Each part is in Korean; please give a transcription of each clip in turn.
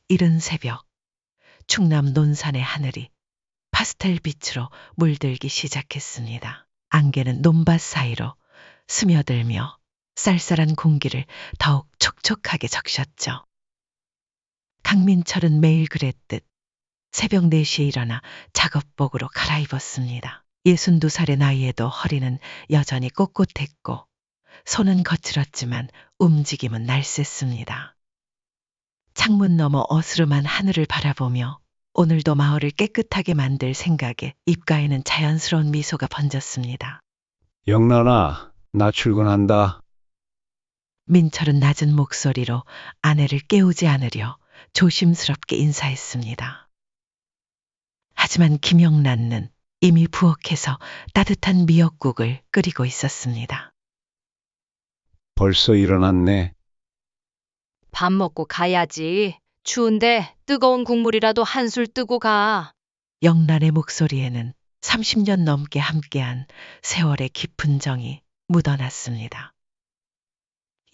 이른 새벽, 충남 논산의 하늘이 파스텔 빛으로 물들기 시작했습니다. 안개는 논밭 사이로 스며들며 쌀쌀한 공기를 더욱 촉촉하게 적셨죠. 강민철은 매일 그랬듯 새벽 4시에 일어나 작업복으로 갈아입었습니다. 62살의 나이에도 허리는 여전히 꼿꼿했고 손은 거칠었지만 움직임은 날쌔습니다. 창문 너머 어스름한 하늘을 바라보며 오늘도 마을을 깨끗하게 만들 생각에 입가에는 자연스러운 미소가 번졌습니다. 영란아, 나 출근한다. 민철은 낮은 목소리로 아내를 깨우지 않으려 조심스럽게 인사했습니다. 하지만 김영란은 이미 부엌에서 따뜻한 미역국을 끓이고 있었습니다. 벌써 일어났네. 밥 먹고 가야지. 추운데 뜨거운 국물이라도 한술 뜨고 가. 영란의 목소리에는 30년 넘게 함께한 세월의 깊은 정이 묻어났습니다.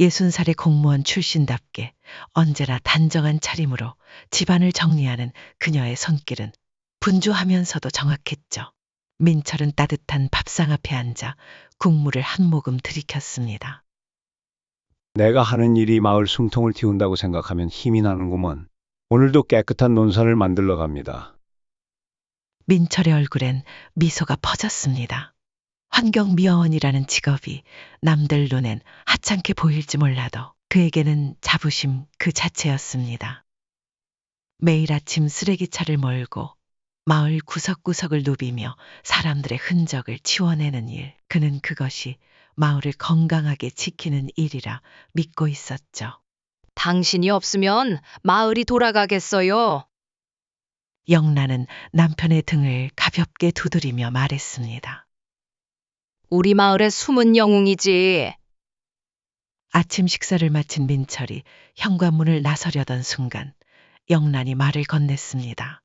60살의 공무원 출신답게 언제나 단정한 차림으로 집안을 정리하는 그녀의 손길은 분주하면서도 정확했죠. 민철은 따뜻한 밥상 앞에 앉아 국물을 한 모금 들이켰습니다. 내가 하는 일이 마을 숨통을 틔운다고 생각하면 힘이 나는구먼. 오늘도 깨끗한 논산을 만들러 갑니다. 민철의 얼굴엔 미소가 퍼졌습니다. 환경미화원이라는 직업이 남들 눈엔 하찮게 보일지 몰라도 그에게는 자부심 그 자체였습니다. 매일 아침 쓰레기차를 몰고 마을 구석구석을 누비며 사람들의 흔적을 치워내는 일. 그는 그것이 마을을 건강하게 지키는 일이라 믿고 있었죠. 당신이 없으면 마을이 돌아가겠어요. 영란은 남편의 등을 가볍게 두드리며 말했습니다. 우리 마을의 숨은 영웅이지. 아침 식사를 마친 민철이 현관문을 나서려던 순간 영란이 말을 건넸습니다.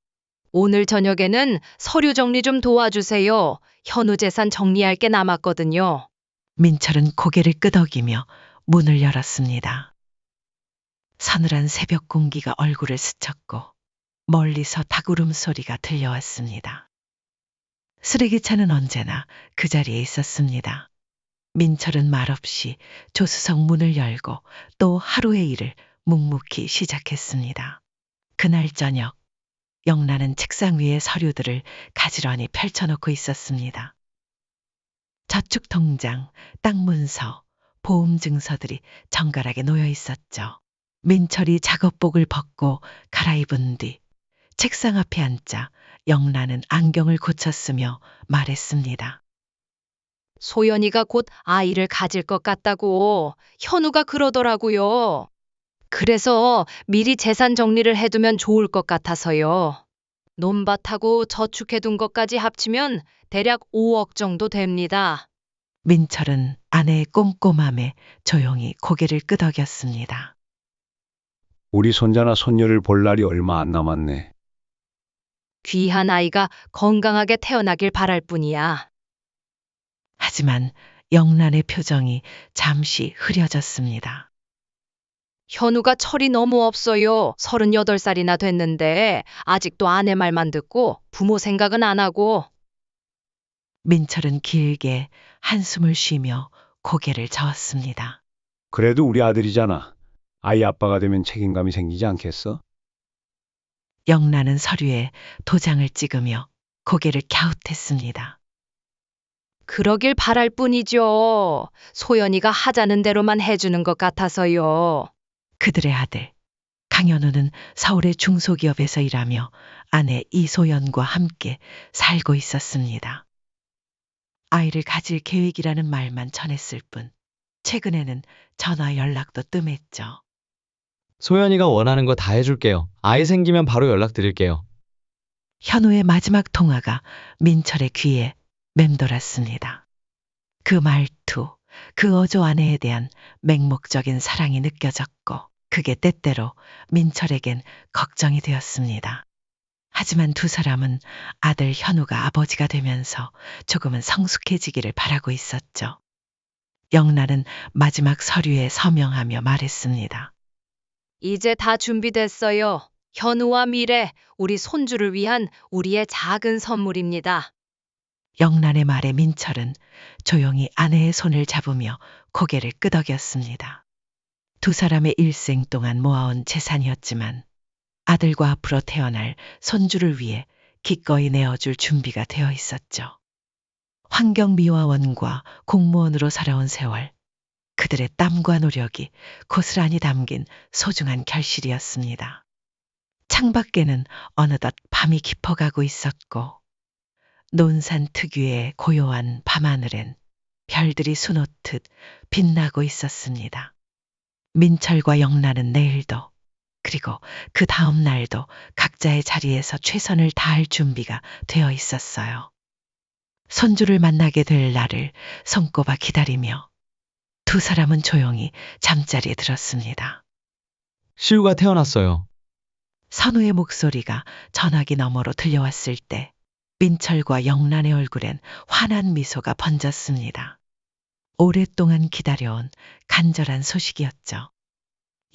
오늘 저녁에는 서류 정리 좀 도와주세요. 현우 재산 정리할 게 남았거든요. 민철은 고개를 끄덕이며 문을 열었습니다. 서늘한 새벽 공기가 얼굴을 스쳤고 멀리서 닭울음 소리가 들려왔습니다. 쓰레기차는 언제나 그 자리에 있었습니다. 민철은 말없이 조수석 문을 열고 또 하루의 일을 묵묵히 시작했습니다. 그날 저녁, 영란은 책상 위에 서류들을 가지런히 펼쳐놓고 있었습니다. 저축통장, 땅문서, 보험증서들이 정갈하게 놓여 있었죠. 민철이 작업복을 벗고 갈아입은 뒤 책상 앞에 앉자 영란은 안경을 고쳤으며 말했습니다. 소연이가 곧 아이를 가질 것 같다고 현우가 그러더라고요. 그래서 미리 재산 정리를 해두면 좋을 것 같아서요. 논밭하고 저축해둔 것까지 합치면 대략 5억 정도 됩니다. 민철은 아내의 꼼꼼함에 조용히 고개를 끄덕였습니다. 우리 손자나 손녀를 볼 날이 얼마 안 남았네. 귀한 아이가 건강하게 태어나길 바랄 뿐이야. 하지만 영란의 표정이 잠시 흐려졌습니다. 현우가 철이 너무 없어요. 38살이나 됐는데 아직도 아내 말만 듣고 부모 생각은 안 하고. 민철은 길게 한숨을 쉬며 고개를 저었습니다. 그래도 우리 아들이잖아. 아이 아빠가 되면 책임감이 생기지 않겠어? 영란은 서류에 도장을 찍으며 고개를 갸웃했습니다. 그러길 바랄 뿐이죠. 소연이가 하자는 대로만 해주는 것 같아서요. 그들의 아들 강현우는 서울의 중소기업에서 일하며 아내 이소연과 함께 살고 있었습니다. 아이를 가질 계획이라는 말만 전했을 뿐 최근에는 전화 연락도 뜸했죠. 소연이가 원하는 거 다 해줄게요. 아이 생기면 바로 연락드릴게요. 현우의 마지막 통화가 민철의 귀에 맴돌았습니다. 그 말투, 그 어조 아내에 대한 맹목적인 사랑이 느껴졌고 그게 때때로 민철에겐 걱정이 되었습니다. 하지만 두 사람은 아들 현우가 아버지가 되면서 조금은 성숙해지기를 바라고 있었죠. 영란은 마지막 서류에 서명하며 말했습니다. 이제 다 준비됐어요. 현우와 미래, 우리 손주를 위한 우리의 작은 선물입니다. 영란의 말에 민철은 조용히 아내의 손을 잡으며 고개를 끄덕였습니다. 두 사람의 일생 동안 모아온 재산이었지만 아들과 앞으로 태어날 손주를 위해 기꺼이 내어줄 준비가 되어 있었죠. 환경미화원과 공무원으로 살아온 세월, 그들의 땀과 노력이 고스란히 담긴 소중한 결실이었습니다. 창밖에는 어느덧 밤이 깊어가고 있었고 논산 특유의 고요한 밤하늘엔 별들이 수놓듯 빛나고 있었습니다. 민철과 영란은 내일도 그리고 그 다음 날도 각자의 자리에서 최선을 다할 준비가 되어 있었어요. 손주를 만나게 될 날을 손꼽아 기다리며 두 사람은 조용히 잠자리에 들었습니다. 시우가 태어났어요. 선우의 목소리가 전화기 너머로 들려왔을 때 민철과 영란의 얼굴엔 환한 미소가 번졌습니다. 오랫동안 기다려온 간절한 소식이었죠.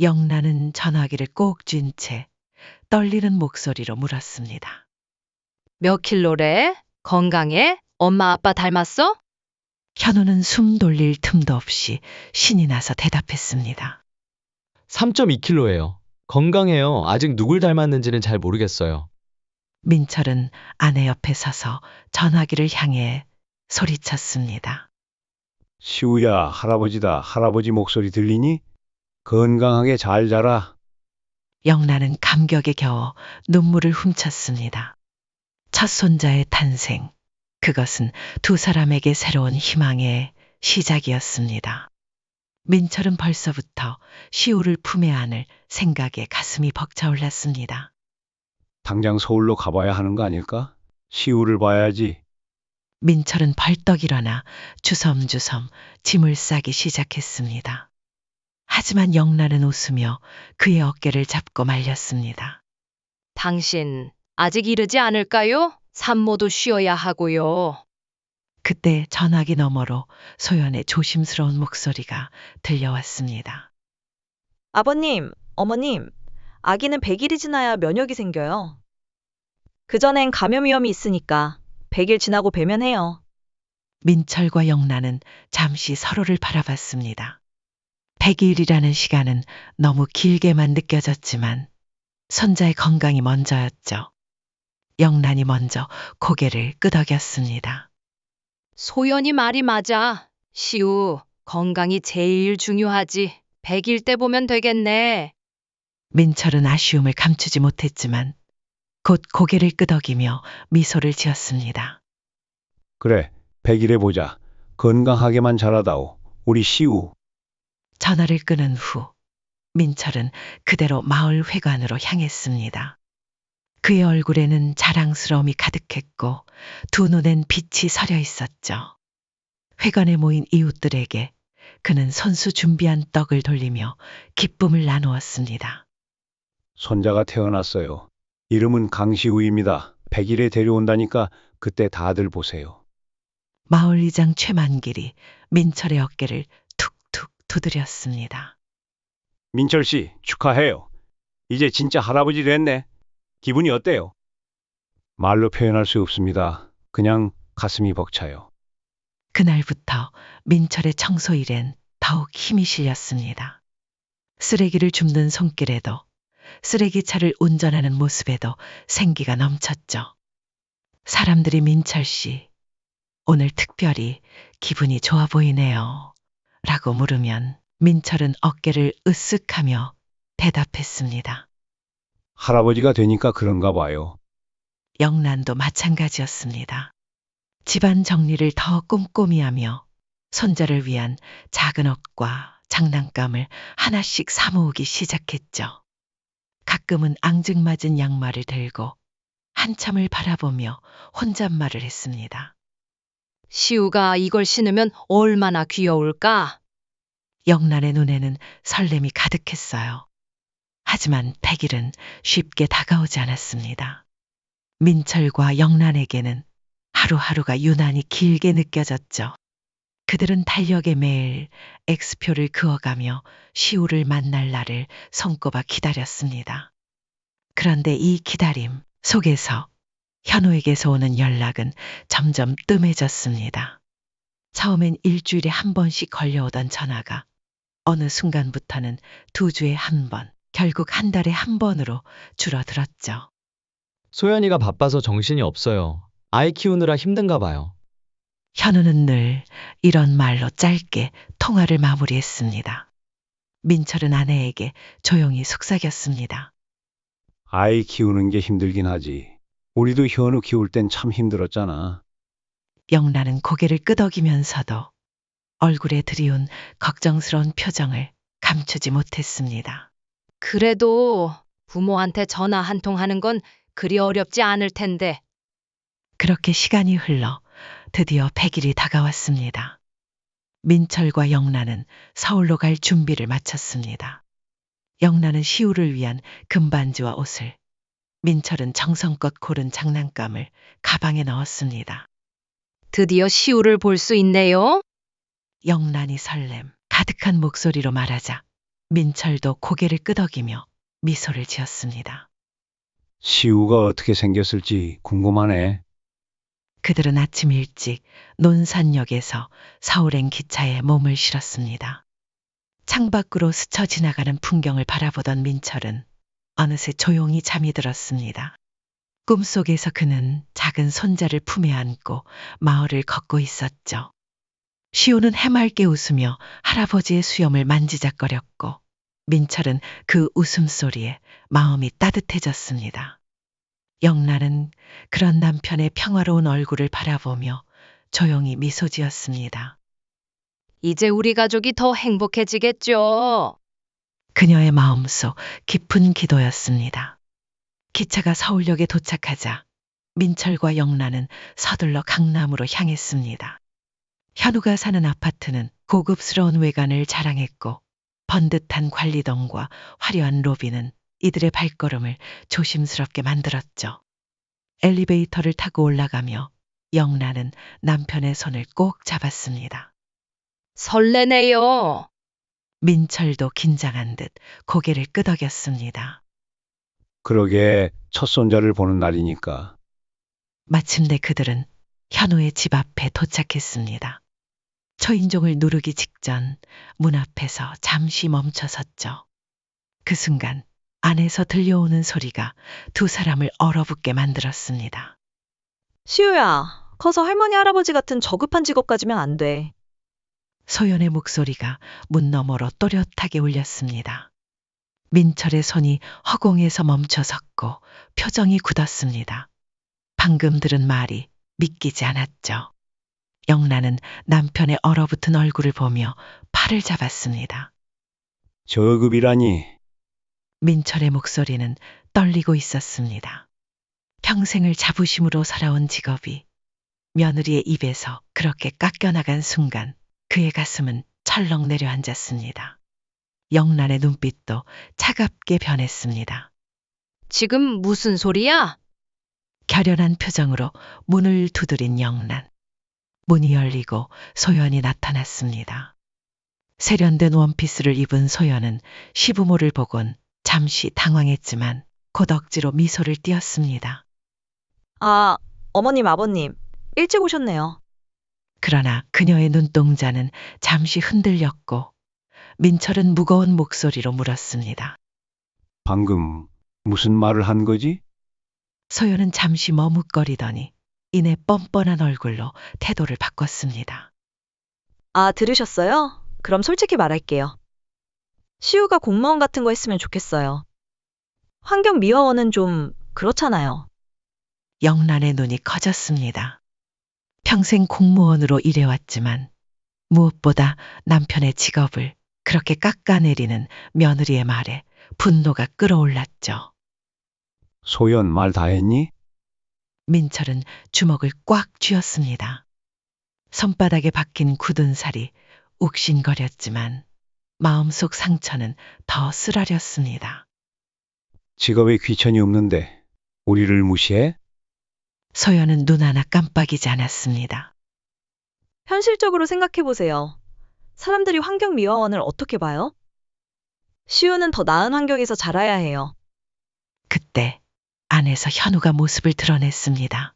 영란은 전화기를 꼭 쥔 채 떨리는 목소리로 물었습니다. 몇 킬로래? 건강해? 엄마 아빠 닮았어? 현우는 숨 돌릴 틈도 없이 신이 나서 대답했습니다. 3.2kg예요. 건강해요. 아직 누굴 닮았는지는 잘 모르겠어요. 민철은 아내 옆에 서서 전화기를 향해 소리쳤습니다. 시우야, 할아버지다. 할아버지 목소리 들리니? 건강하게 잘 자라. 영란은 감격에 겨워 눈물을 훔쳤습니다. 첫 손자의 탄생, 그것은 두 사람에게 새로운 희망의 시작이었습니다. 민철은 벌써부터 시우를 품에 안을 생각에 가슴이 벅차올랐습니다. 당장 서울로 가봐야 하는 거 아닐까? 시우를 봐야지. 민철은 벌떡 일어나 주섬주섬 짐을 싸기 시작했습니다. 하지만 영란은 웃으며 그의 어깨를 잡고 말렸습니다. 당신 아직 이르지 않을까요? 산모도 쉬어야 하고요. 그때 전화기 너머로 소연의 조심스러운 목소리가 들려왔습니다. 아버님, 어머님, 아기는 100일이 지나야 면역이 생겨요. 그전엔 감염 위험이 있으니까 100일 지나고 뵈면 해요. 민철과 영란은 잠시 서로를 바라봤습니다. 100일이라는 시간은 너무 길게만 느껴졌지만 손자의 건강이 먼저였죠. 영란이 먼저 고개를 끄덕였습니다. 소연이 말이 맞아. 시우, 건강이 제일 중요하지. 100일 때 보면 되겠네. 민철은 아쉬움을 감추지 못했지만 곧 고개를 끄덕이며 미소를 지었습니다. 그래, 100일에 보자. 건강하게만 자라다오. 우리 시우. 전화를 끊은 후 민철은 그대로 마을 회관으로 향했습니다. 그의 얼굴에는 자랑스러움이 가득했고 두 눈엔 빛이 서려 있었죠. 회관에 모인 이웃들에게 그는 손수 준비한 떡을 돌리며 기쁨을 나누었습니다. 손자가 태어났어요. 이름은 강시우입니다. 100일에 데려온다니까 그때 다들 보세요. 마을 이장 최만길이 민철의 어깨를 툭툭 두드렸습니다. 민철 씨, 축하해요. 이제 진짜 할아버지 됐네. 기분이 어때요? 말로 표현할 수 없습니다. 그냥 가슴이 벅차요. 그날부터 민철의 청소일엔 더욱 힘이 실렸습니다. 쓰레기를 줍는 손길에도 쓰레기차를 운전하는 모습에도 생기가 넘쳤죠. 사람들이 민철 씨, 오늘 특별히 기분이 좋아 보이네요. 라고 물으면 민철은 어깨를 으쓱하며 대답했습니다. 할아버지가 되니까 그런가 봐요. 영란도 마찬가지였습니다. 집안 정리를 더 꼼꼼히 하며 손자를 위한 작은 옷과 장난감을 하나씩 사모으기 시작했죠. 가끔은 앙증맞은 양말을 들고 한참을 바라보며 혼잣말을 했습니다. 시우가 이걸 신으면 얼마나 귀여울까? 영란의 눈에는 설렘이 가득했어요. 하지만 100일은 쉽게 다가오지 않았습니다. 민철과 영란에게는 하루하루가 유난히 길게 느껴졌죠. 그들은 달력에 매일 X표를 그어가며 시우를 만날 날을 손꼽아 기다렸습니다. 그런데 이 기다림 속에서 현우에게서 오는 연락은 점점 뜸해졌습니다. 처음엔 일주일에 한 번씩 걸려오던 전화가 어느 순간부터는 2주에 한 번, 결국 한 달에 한 번으로 줄어들었죠. 소연이가 바빠서 정신이 없어요. 아이 키우느라 힘든가 봐요. 현우는 늘 이런 말로 짧게 통화를 마무리했습니다. 민철은 아내에게 조용히 속삭였습니다. 아이 키우는 게 힘들긴 하지. 우리도 현우 키울 땐 참 힘들었잖아. 영란은 고개를 끄덕이면서도 얼굴에 드리운 걱정스러운 표정을 감추지 못했습니다. 그래도 부모한테 전화 한 통 하는 건 그리 어렵지 않을 텐데. 그렇게 시간이 흘러 드디어 100일이 다가왔습니다. 민철과 영란은 서울로 갈 준비를 마쳤습니다. 영란은 시우를 위한 금반지와 옷을, 민철은 정성껏 고른 장난감을 가방에 넣었습니다. 드디어 시우를 볼 수 있네요. 영란이 설렘 가득한 목소리로 말하자 민철도 고개를 끄덕이며 미소를 지었습니다. 시우가 어떻게 생겼을지 궁금하네. 그들은 아침 일찍 논산역에서 서울행 기차에 몸을 실었습니다. 창밖으로 스쳐 지나가는 풍경을 바라보던 민철은 어느새 조용히 잠이 들었습니다. 꿈속에서 그는 작은 손자를 품에 안고 마을을 걷고 있었죠. 시우는 해맑게 웃으며 할아버지의 수염을 만지작거렸고 민철은 그 웃음소리에 마음이 따뜻해졌습니다. 영란은 그런 남편의 평화로운 얼굴을 바라보며 조용히 미소 지었습니다. 이제 우리 가족이 더 행복해지겠죠. 그녀의 마음속 깊은 기도였습니다. 기차가 서울역에 도착하자 민철과 영란은 서둘러 강남으로 향했습니다. 현우가 사는 아파트는 고급스러운 외관을 자랑했고 번듯한 관리동과 화려한 로비는 이들의 발걸음을 조심스럽게 만들었죠. 엘리베이터를 타고 올라가며 영란은 남편의 손을 꼭 잡았습니다. 설레네요. 민철도 긴장한 듯 고개를 끄덕였습니다. 그러게 첫 손자를 보는 날이니까. 마침내 그들은 현우의 집 앞에 도착했습니다. 초인종을 누르기 직전 문 앞에서 잠시 멈춰섰죠. 그 순간 안에서 들려오는 소리가 두 사람을 얼어붙게 만들었습니다. 시우야, 커서 할머니 할아버지 같은 저급한 직업 가지면 안 돼. 소연의 목소리가 문 너머로 또렷하게 울렸습니다. 민철의 손이 허공에서 멈춰섰고 표정이 굳었습니다. 방금 들은 말이 믿기지 않았죠. 영란은 남편의 얼어붙은 얼굴을 보며 팔을 잡았습니다. 저급이라니. 민철의 목소리는 떨리고 있었습니다. 평생을 자부심으로 살아온 직업이 며느리의 입에서 그렇게 깎여나간 순간 그의 가슴은 철렁 내려앉았습니다. 영란의 눈빛도 차갑게 변했습니다. 지금 무슨 소리야? 결연한 표정으로 문을 두드린 영란. 문이 열리고 소연이 나타났습니다. 세련된 원피스를 입은 소연은 시부모를 보곤 잠시 당황했지만 곧 억지로 미소를 띄었습니다. 아, 어머님, 아버님, 일찍 오셨네요. 그러나 그녀의 눈동자는 잠시 흔들렸고 민철은 무거운 목소리로 물었습니다. 방금 무슨 말을 한 거지? 소연은 잠시 머뭇거리더니 이내 뻔뻔한 얼굴로 태도를 바꿨습니다. 아, 들으셨어요? 그럼 솔직히 말할게요. 시우가 공무원 같은 거 했으면 좋겠어요. 환경미화원은 좀 그렇잖아요. 영란의 눈이 커졌습니다. 평생 공무원으로 일해왔지만 무엇보다 남편의 직업을 그렇게 깎아내리는 며느리의 말에 분노가 끓어올랐죠. 소연 말 다 했니? 민철은 주먹을 꽉 쥐었습니다. 손바닥에 박힌 굳은 살이 욱신거렸지만 마음속 상처는 더 쓰라렸습니다. 직업에 귀천이 없는데 우리를 무시해? 소연은 눈 하나 깜빡이지 않았습니다. 현실적으로 생각해보세요. 사람들이 환경미화원을 어떻게 봐요? 시우는 더 나은 환경에서 자라야 해요. 그때 안에서 현우가 모습을 드러냈습니다.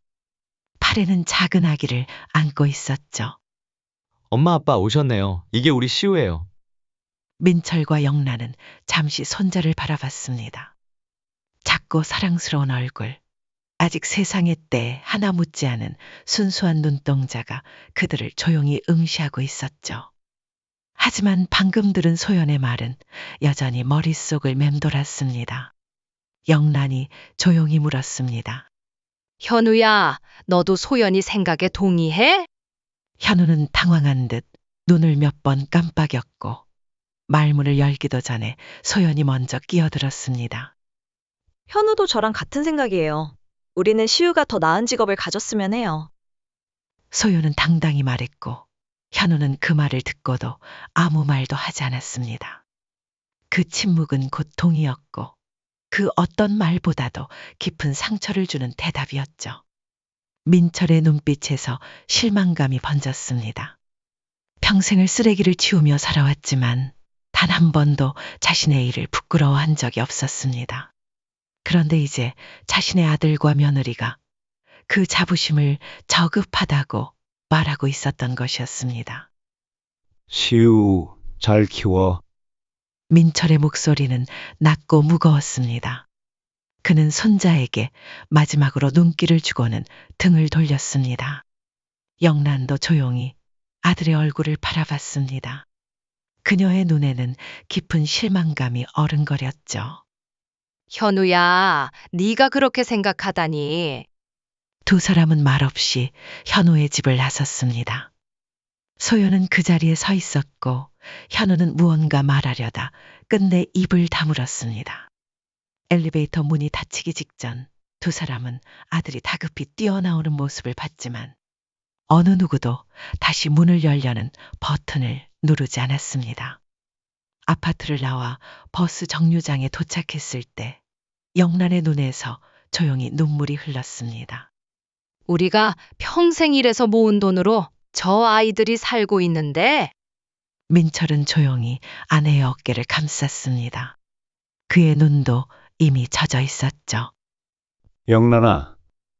팔에는 작은 아기를 안고 있었죠. 엄마 아빠 오셨네요. 이게 우리 시우예요. 민철과 영란은 잠시 손자를 바라봤습니다. 작고 사랑스러운 얼굴, 아직 세상의 때 하나 묻지 않은 순수한 눈동자가 그들을 조용히 응시하고 있었죠. 하지만 방금 들은 소연의 말은 여전히 머릿속을 맴돌았습니다. 영란이 조용히 물었습니다. 현우야, 너도 소연이 생각에 동의해? 현우는 당황한 듯 눈을 몇 번 깜빡였고 말문을 열기도 전에 소연이 먼저 끼어들었습니다. 현우도 저랑 같은 생각이에요. 우리는 시우가 더 나은 직업을 가졌으면 해요. 소연은 당당히 말했고 현우는 그 말을 듣고도 아무 말도 하지 않았습니다. 그 침묵은 곧 동의였고 그 어떤 말보다도 깊은 상처를 주는 대답이었죠. 민철의 눈빛에서 실망감이 번졌습니다. 평생을 쓰레기를 치우며 살아왔지만 단 한 번도 자신의 일을 부끄러워한 적이 없었습니다. 그런데 이제 자신의 아들과 며느리가 그 자부심을 저급하다고 말하고 있었던 것이었습니다. 시우, 잘 키워. 민철의 목소리는 낮고 무거웠습니다. 그는 손자에게 마지막으로 눈길을 주고는 등을 돌렸습니다. 영란도 조용히 아들의 얼굴을 바라봤습니다. 그녀의 눈에는 깊은 실망감이 어른거렸죠. 현우야, 네가 그렇게 생각하다니. 두 사람은 말없이 현우의 집을 나섰습니다. 소연은 그 자리에 서 있었고 현우는 무언가 말하려다 끝내 입을 다물었습니다. 엘리베이터 문이 닫히기 직전 두 사람은 아들이 다급히 뛰어나오는 모습을 봤지만 어느 누구도 다시 문을 열려는 버튼을 누르지 않았습니다. 아파트를 나와 버스 정류장에 도착했을 때 영란의 눈에서 조용히 눈물이 흘렀습니다. 우리가 평생 일해서 모은 돈으로 저 아이들이 살고 있는데 민철은 조용히 아내의 어깨를 감쌌습니다. 그의 눈도 이미 젖어 있었죠. 영란아,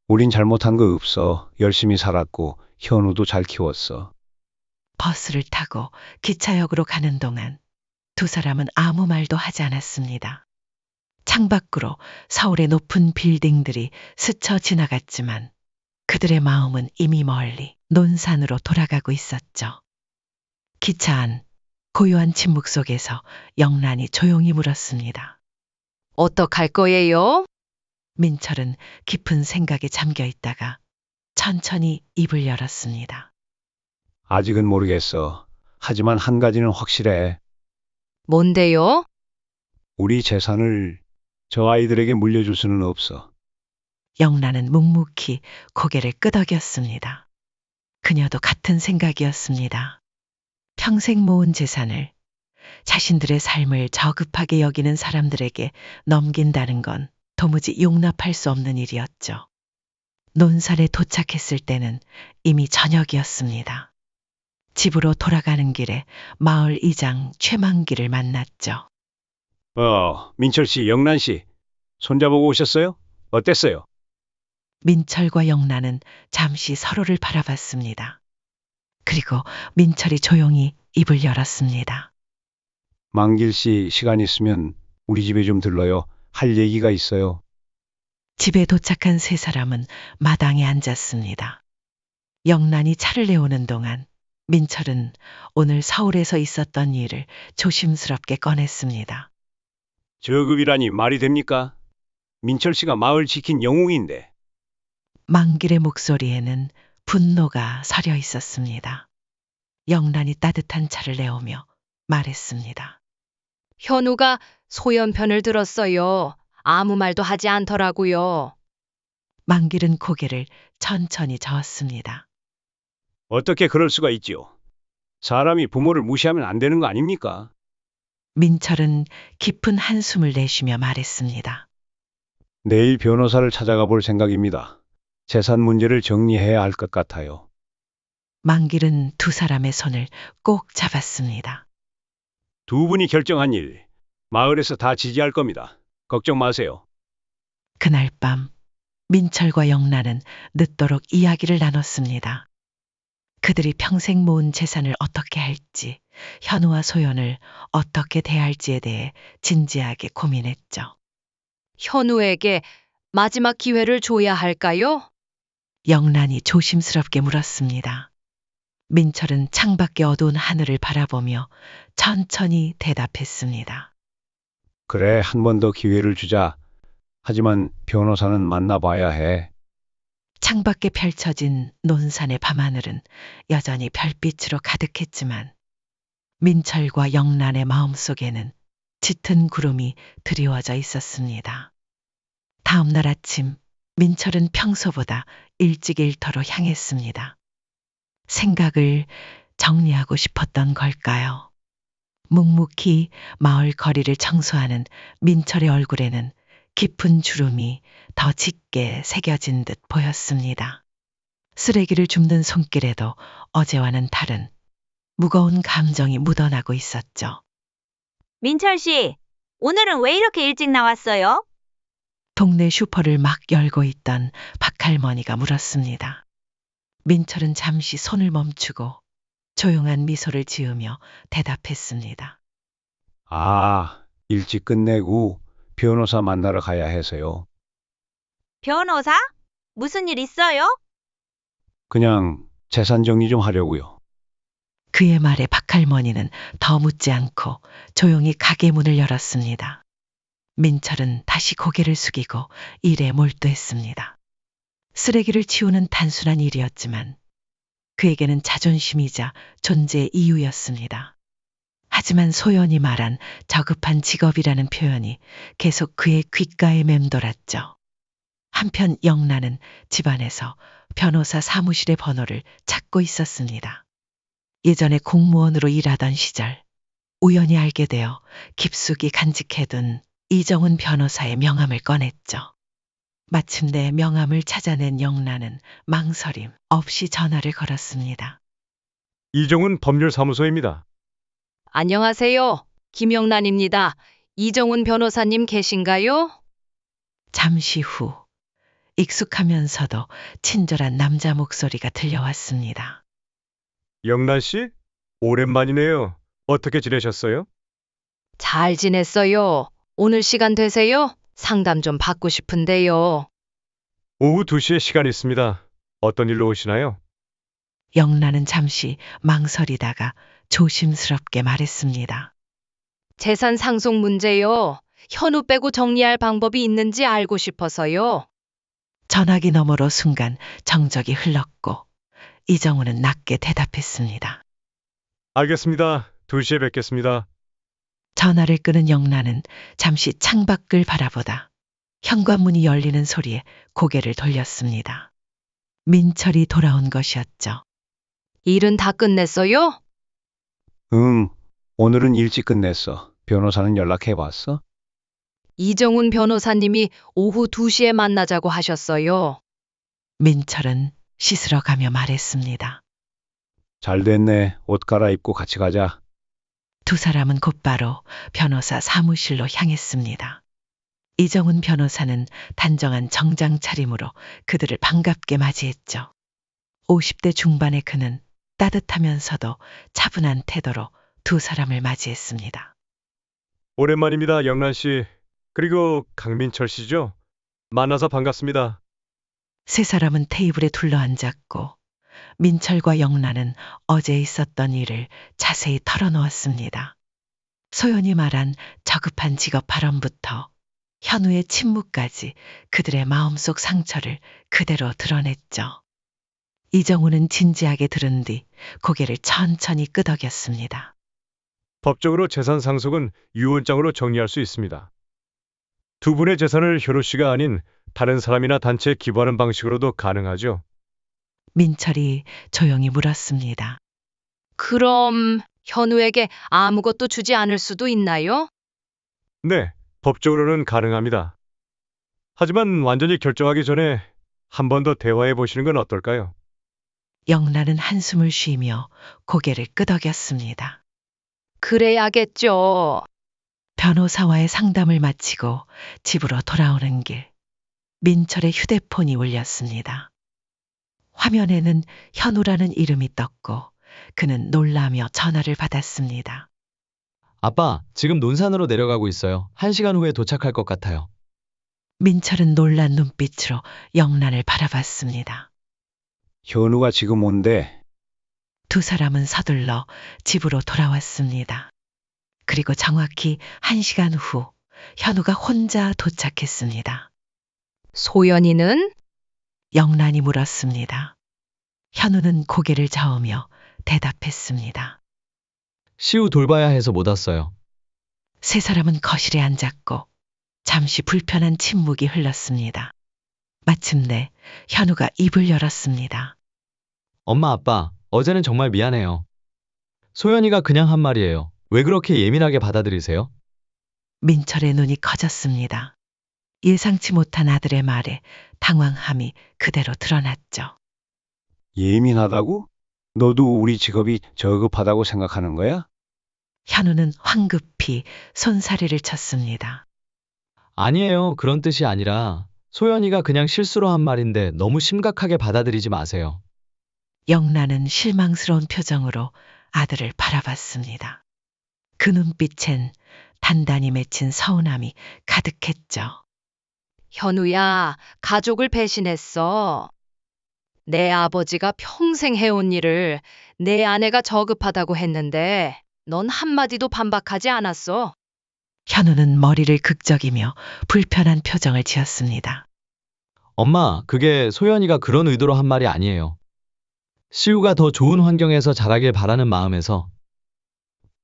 우린 잘못한 거 없어. 열심히 살았고 현우도 잘 키웠어. 버스를 타고 기차역으로 가는 동안 두 사람은 아무 말도 하지 않았습니다. 창밖으로 서울의 높은 빌딩들이 스쳐 지나갔지만 그들의 마음은 이미 멀리 논산으로 돌아가고 있었죠. 기차 안 고요한 침묵 속에서 영란이 조용히 물었습니다. 어떡할 거예요? 민철은 깊은 생각에 잠겨 있다가 천천히 입을 열었습니다. 아직은 모르겠어. 하지만 한 가지는 확실해. 뭔데요? 우리 재산을 저 아이들에게 물려줄 수는 없어. 영란은 묵묵히 고개를 끄덕였습니다. 그녀도 같은 생각이었습니다. 평생 모은 재산을 자신들의 삶을 저급하게 여기는 사람들에게 넘긴다는 건 도무지 용납할 수 없는 일이었죠. 논산에 도착했을 때는 이미 저녁이었습니다. 집으로 돌아가는 길에 마을 이장 최만기를 만났죠. 민철 씨, 영란 씨. 손자 보고 오셨어요? 어땠어요? 민철과 영란은 잠시 서로를 바라봤습니다. 그리고 민철이 조용히 입을 열었습니다. 만길 씨, 시간 있으면 우리 집에 좀 들러요. 할 얘기가 있어요. 집에 도착한 세 사람은 마당에 앉았습니다. 영란이 차를 내오는 동안 민철은 오늘 서울에서 있었던 일을 조심스럽게 꺼냈습니다. 저급이라니 말이 됩니까? 민철 씨가 마을 지킨 영웅인데. 만길의 목소리에는 분노가 서려 있었습니다. 영란이 따뜻한 차를 내오며 말했습니다. 현우가 소연 편을 들었어요. 아무 말도 하지 않더라고요. 만길은 고개를 천천히 저었습니다. 어떻게 그럴 수가 있지요? 사람이 부모를 무시하면 안 되는 거 아닙니까? 민철은 깊은 한숨을 내쉬며 말했습니다. 내일 변호사를 찾아가 볼 생각입니다. 재산 문제를 정리해야 할 것 같아요. 만길은 두 사람의 손을 꼭 잡았습니다. 두 분이 결정한 일, 마을에서 다 지지할 겁니다. 걱정 마세요. 그날 밤 민철과 영란은 늦도록 이야기를 나눴습니다. 그들이 평생 모은 재산을 어떻게 할지, 현우와 소연을 어떻게 대할지에 대해 진지하게 고민했죠. 현우에게 마지막 기회를 줘야 할까요? 영란이 조심스럽게 물었습니다. 민철은 창밖의 어두운 하늘을 바라보며 천천히 대답했습니다. 그래, 한 번 더 기회를 주자. 하지만 변호사는 만나봐야 해. 창밖에 펼쳐진 논산의 밤하늘은 여전히 별빛으로 가득했지만 민철과 영란의 마음속에는 짙은 구름이 드리워져 있었습니다. 다음 날 아침 민철은 평소보다 일찍 일터로 향했습니다. 생각을 정리하고 싶었던 걸까요? 묵묵히 마을 거리를 청소하는 민철의 얼굴에는 깊은 주름이 더 짙게 새겨진 듯 보였습니다. 쓰레기를 줍는 손길에도 어제와는 다른 무거운 감정이 묻어나고 있었죠. 민철 씨, 오늘은 왜 이렇게 일찍 나왔어요? 동네 슈퍼를 막 열고 있던 박할머니가 물었습니다. 민철은 잠시 손을 멈추고 조용한 미소를 지으며 대답했습니다. 아, 일찍 끝내고 변호사 만나러 가야 해서요. 변호사? 무슨 일 있어요? 그냥 재산 정리 좀 하려고요. 그의 말에 박할머니는 더 묻지 않고 조용히 가게 문을 열었습니다. 민철은 다시 고개를 숙이고 일에 몰두했습니다. 쓰레기를 치우는 단순한 일이었지만 그에게는 자존심이자 존재의 이유였습니다. 하지만 소연이 말한 저급한 직업이라는 표현이 계속 그의 귓가에 맴돌았죠. 한편 영란은 집안에서 변호사 사무실의 번호를 찾고 있었습니다. 예전에 공무원으로 일하던 시절 우연히 알게 되어 깊숙이 간직해둔 이정훈 변호사의 명함을 꺼냈죠. 마침내 명함을 찾아낸 영란은 망설임 없이 전화를 걸었습니다. 이정훈 법률사무소입니다. 안녕하세요. 김영란입니다. 이정훈 변호사님 계신가요? 잠시 후 익숙하면서도 친절한 남자 목소리가 들려왔습니다. 영란 씨? 오랜만이네요. 어떻게 지내셨어요? 잘 지냈어요. 오늘 시간 되세요? 상담 좀 받고 싶은데요. 오후 2시에 시간 있습니다. 어떤 일로 오시나요? 영란은 잠시 망설이다가 조심스럽게 말했습니다. 재산 상속 문제요. 현우 빼고 정리할 방법이 있는지 알고 싶어서요. 전화기 너머로 순간 정적이 흘렀고 이정훈은 낮게 대답했습니다. 알겠습니다. 2시에 뵙겠습니다. 전화를 끄는 영란은 잠시 창밖을 바라보다 현관문이 열리는 소리에 고개를 돌렸습니다. 민철이 돌아온 것이었죠. 일은 다 끝냈어요? 응, 오늘은 일찍 끝냈어. 변호사는 연락해봤어? 이정훈 변호사님이 오후 2시에 만나자고 하셨어요. 민철은 씻으러 가며 말했습니다. 잘 됐네. 옷 갈아입고 같이 가자. 두 사람은 곧바로 변호사 사무실로 향했습니다. 이정훈 변호사는 단정한 정장 차림으로 그들을 반갑게 맞이했죠. 50대 중반의 그는 따뜻하면서도 차분한 태도로 두 사람을 맞이했습니다. 오랜만입니다, 영란 씨. 그리고 강민철 씨죠? 만나서 반갑습니다. 세 사람은 테이블에 둘러앉았고 민철과 영란은 어제 있었던 일을 자세히 털어놓았습니다. 소연이 말한 저급한 직업 발언부터 현우의 침묵까지 그들의 마음속 상처를 그대로 드러냈죠. 이정훈은 진지하게 들은 뒤 고개를 천천히 끄덕였습니다. 법적으로 재산 상속은 유언장으로 정리할 수 있습니다. 두 분의 재산을 현우 씨가 아닌 다른 사람이나 단체에 기부하는 방식으로도 가능하죠. 민철이 조용히 물었습니다. 그럼 현우에게 아무것도 주지 않을 수도 있나요? 네, 법적으로는 가능합니다. 하지만 완전히 결정하기 전에 한 번 더 대화해 보시는 건 어떨까요? 영란은 한숨을 쉬며 고개를 끄덕였습니다. 그래야겠죠. 변호사와의 상담을 마치고 집으로 돌아오는 길, 민철의 휴대폰이 울렸습니다. 화면에는 현우라는 이름이 떴고 그는 놀라며 전화를 받았습니다. 아빠, 지금 논산으로 내려가고 있어요. 1시간 후에 도착할 것 같아요. 민철은 놀란 눈빛으로 영란을 바라봤습니다. 현우가 지금 온대. 두 사람은 서둘러 집으로 돌아왔습니다. 그리고 정확히 1시간 후 현우가 혼자 도착했습니다. 소연이는? 영란이 물었습니다. 현우는 고개를 저으며 대답했습니다. 시우 돌봐야 해서 못 왔어요. 세 사람은 거실에 앉았고 잠시 불편한 침묵이 흘렀습니다. 마침내 현우가 입을 열었습니다. 엄마, 아빠, 어제는 정말 미안해요. 소연이가 그냥 한 말이에요. 왜 그렇게 예민하게 받아들이세요? 민철의 눈이 커졌습니다. 예상치 못한 아들의 말에 당황함이 그대로 드러났죠. 예민하다고? 너도 우리 직업이 저급하다고 생각하는 거야? 현우는 황급히 손사래를 쳤습니다. 아니에요. 그런 뜻이 아니라 소연이가 그냥 실수로 한 말인데 너무 심각하게 받아들이지 마세요. 영란은 실망스러운 표정으로 아들을 바라봤습니다. 그 눈빛엔 단단히 맺힌 서운함이 가득했죠. 현우야, 가족을 배신했어. 내 아버지가 평생 해온 일을 내 아내가 저급하다고 했는데 넌 한마디도 반박하지 않았어. 현우는 머리를 극적이며 불편한 표정을 지었습니다. 엄마, 그게 소연이가 그런 의도로 한 말이 아니에요. 시우가 더 좋은 환경에서 자라길 바라는 마음에서.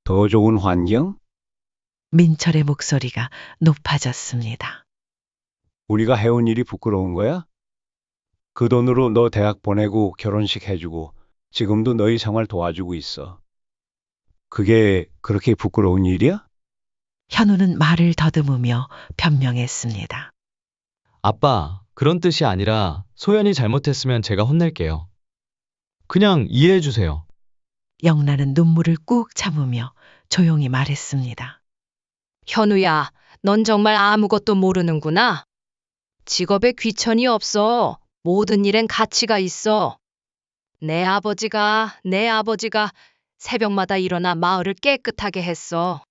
더 좋은 환경? 민철의 목소리가 높아졌습니다. 우리가 해온 일이 부끄러운 거야? 그 돈으로 너 대학 보내고 결혼식 해주고 지금도 너희 생활 도와주고 있어. 그게 그렇게 부끄러운 일이야? 현우는 말을 더듬으며 변명했습니다. 아빠, 그런 뜻이 아니라 소연이 잘못했으면 제가 혼낼게요. 그냥 이해해 주세요. 영란은 눈물을 꾹 참으며 조용히 말했습니다. 현우야, 넌 정말 아무것도 모르는구나. 직업에 귀천이 없어. 모든 일엔 가치가 있어. 내 아버지가 새벽마다 일어나 마을을 깨끗하게 했어.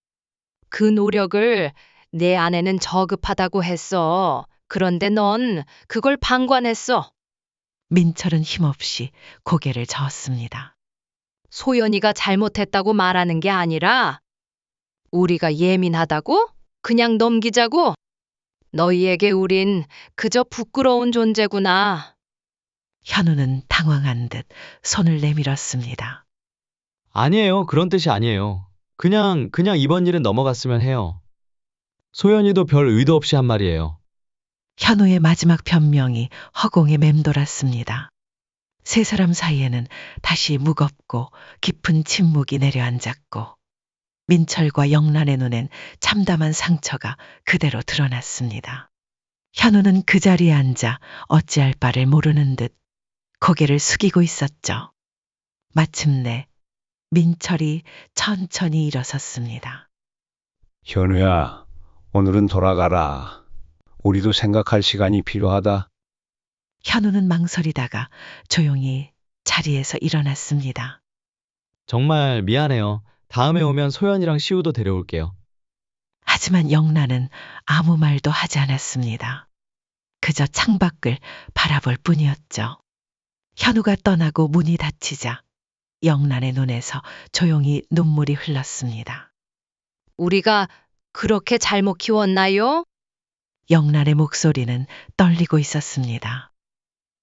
그 노력을 내 아내는 저급하다고 했어. 그런데 넌 그걸 방관했어. 민철은 힘없이 고개를 저었습니다. 소연이가 잘못했다고 말하는 게 아니라 우리가 예민하다고? 그냥 넘기자고? 너희에게 우린 그저 부끄러운 존재구나. 현우는 당황한 듯 손을 내밀었습니다. 아니에요. 그런 뜻이 아니에요. 그냥 이번 일은 넘어갔으면 해요. 소연이도 별 의도 없이 한 말이에요. 현우의 마지막 변명이 허공에 맴돌았습니다. 세 사람 사이에는 다시 무겁고 깊은 침묵이 내려앉았고 민철과 영란의 눈엔 참담한 상처가 그대로 드러났습니다. 현우는 그 자리에 앉아 어찌할 바를 모르는 듯 고개를 숙이고 있었죠. 마침내 민철이 천천히 일어섰습니다. 현우야, 오늘은 돌아가라. 우리도 생각할 시간이 필요하다. 현우는 망설이다가 조용히 자리에서 일어났습니다. 정말 미안해요. 다음에 오면 소연이랑 시우도 데려올게요. 하지만 영란은 아무 말도 하지 않았습니다. 그저 창밖을 바라볼 뿐이었죠. 현우가 떠나고 문이 닫히자 영란의 눈에서 조용히 눈물이 흘렀습니다. 우리가 그렇게 잘못 키웠나요? 영란의 목소리는 떨리고 있었습니다.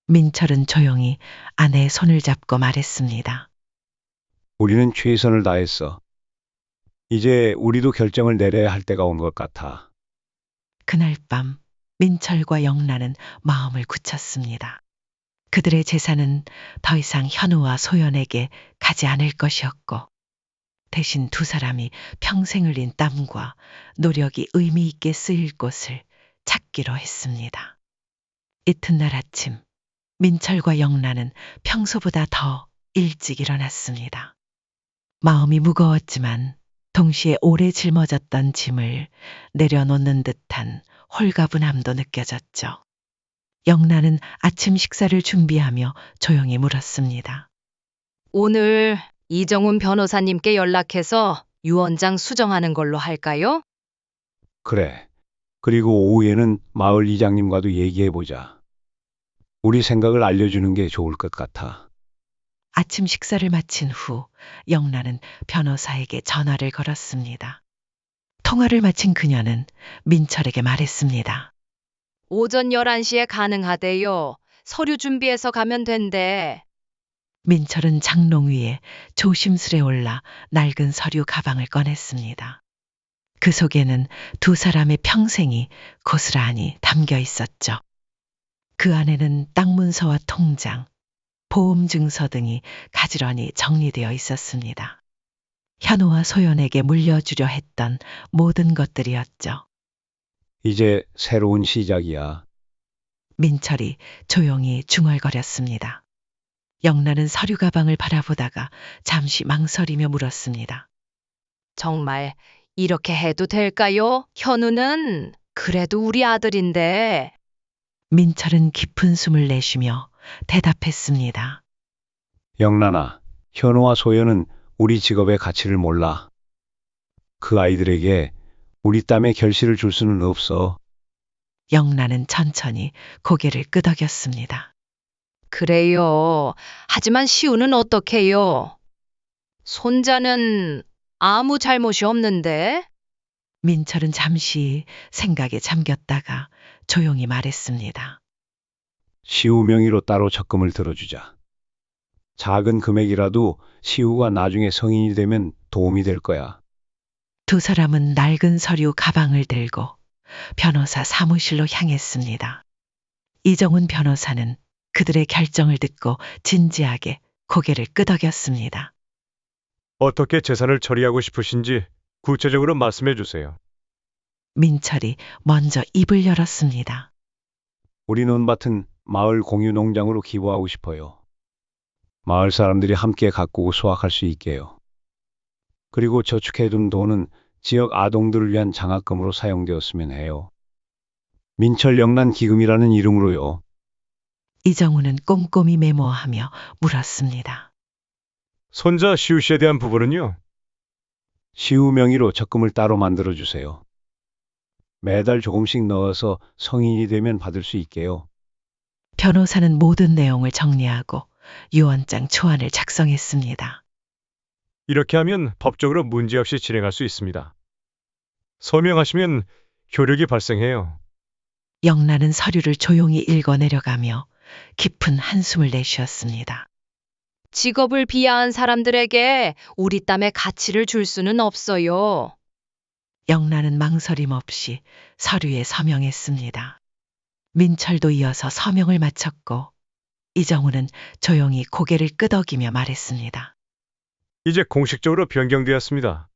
민철은 조용히 아내의 손을 잡고 말했습니다. 우리는 최선을 다했어. 이제 우리도 결정을 내려야 할 때가 온 것 같아. 그날 밤 민철과 영란은 마음을 굳혔습니다. 그들의 재산은 더 이상 현우와 소연에게 가지 않을 것이었고 대신 두 사람이 평생 흘린 땀과 노력이 의미 있게 쓰일 곳을 찾기로 했습니다. 이튿날 아침 민철과 영란은 평소보다 더 일찍 일어났습니다. 마음이 무거웠지만 동시에 오래 짊어졌던 짐을 내려놓는 듯한 홀가분함도 느껴졌죠. 영란은 아침 식사를 준비하며 조용히 물었습니다. 오늘 이정훈 변호사님께 연락해서 유언장 수정하는 걸로 할까요? 그래. 그리고 오후에는 마을 이장님과도 얘기해보자. 우리 생각을 알려주는 게 좋을 것 같아. 아침 식사를 마친 후 영란은 변호사에게 전화를 걸었습니다. 통화를 마친 그녀는 민철에게 말했습니다. 오전 11시에 가능하대요. 서류 준비해서 가면 된대. 민철은 장롱 위에 조심스레 올라 낡은 서류 가방을 꺼냈습니다. 그 속에는 두 사람의 평생이 고스란히 담겨 있었죠. 그 안에는 땅 문서와 통장, 보험 증서 등이 가지런히 정리되어 있었습니다. 현우와 소연에게 물려주려 했던 모든 것들이었죠. 이제 새로운 시작이야. 민철이 조용히 중얼거렸습니다. 영란은 서류 가방을 바라보다가 잠시 망설이며 물었습니다. 정말 이렇게 해도 될까요? 현우는 그래도 우리 아들인데. 민철은 깊은 숨을 내쉬며 대답했습니다. 영란아, 현우와 소연은 우리 직업의 가치를 몰라. 그 아이들에게 우리 땀의 결실을 줄 수는 없어. 영란은 천천히 고개를 끄덕였습니다. 그래요. 하지만 시우는 어떡해요? 손자는 아무 잘못이 없는데. 민철은 잠시 생각에 잠겼다가 조용히 말했습니다. 시우 명의로 따로 적금을 들어주자. 작은 금액이라도 시우가 나중에 성인이 되면 도움이 될 거야. 두 사람은 낡은 서류 가방을 들고 변호사 사무실로 향했습니다. 이정훈 변호사는 그들의 결정을 듣고 진지하게 고개를 끄덕였습니다. 어떻게 재산을 처리하고 싶으신지 구체적으로 말씀해 주세요. 민철이 먼저 입을 열었습니다. 우리 논밭은 마을 공유 농장으로 기부하고 싶어요. 마을 사람들이 함께 가꾸고 수확할 수 있게요. 그리고 저축해둔 돈은 지역 아동들을 위한 장학금으로 사용되었으면 해요. 민철 영란 기금이라는 이름으로요. 이정훈은 꼼꼼히 메모하며 물었습니다. 손자 시우 씨에 대한 부분은요? 시우 명의로 적금을 따로 만들어 주세요. 매달 조금씩 넣어서 성인이 되면 받을 수 있게요. 변호사는 모든 내용을 정리하고 유언장 초안을 작성했습니다. 이렇게 하면 법적으로 문제없이 진행할 수 있습니다. 서명하시면 효력이 발생해요. 영란은 서류를 조용히 읽어내려가며 깊은 한숨을 내쉬었습니다. 직업을 비하한 사람들에게 우리 땀의 가치를 줄 수는 없어요. 영란은 망설임 없이 서류에 서명했습니다. 민철도 이어서 서명을 마쳤고 이정훈은 조용히 고개를 끄덕이며 말했습니다. 이제 공식적으로 변경되었습니다.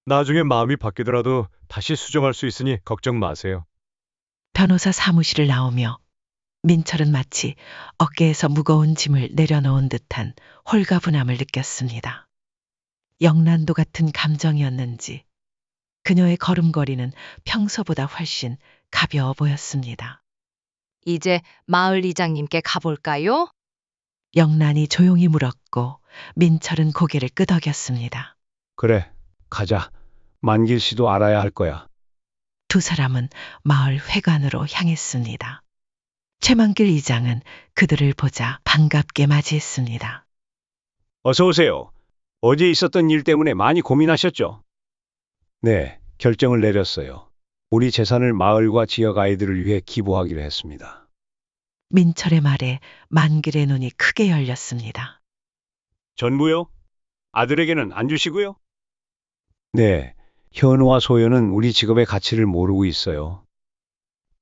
나중에 마음이 바뀌더라도 다시 수정할 수 있으니 걱정 마세요. 변호사 사무실을 나오며 민철은 마치 어깨에서 무거운 짐을 내려놓은 듯한 홀가분함을 느꼈습니다. 영란도 같은 감정이었는지 그녀의 걸음걸이는 평소보다 훨씬 가벼워 보였습니다. 이제 마을 이장님께 가볼까요? 영란이 조용히 물었고 민철은 고개를 끄덕였습니다. 그래, 가자. 만길 씨도 알아야 할 거야. 두 사람은 마을 회관으로 향했습니다. 최만길 이장은 그들을 보자 반갑게 맞이했습니다. 어서 오세요. 어제 있었던 일 때문에 많이 고민하셨죠? 네, 결정을 내렸어요. 우리 재산을 마을과 지역 아이들을 위해 기부하기로 했습니다. 민철의 말에 만길의 눈이 크게 열렸습니다. 전부요? 아들에게는 안 주시고요? 네, 현우와 소연은 우리 직업의 가치를 모르고 있어요.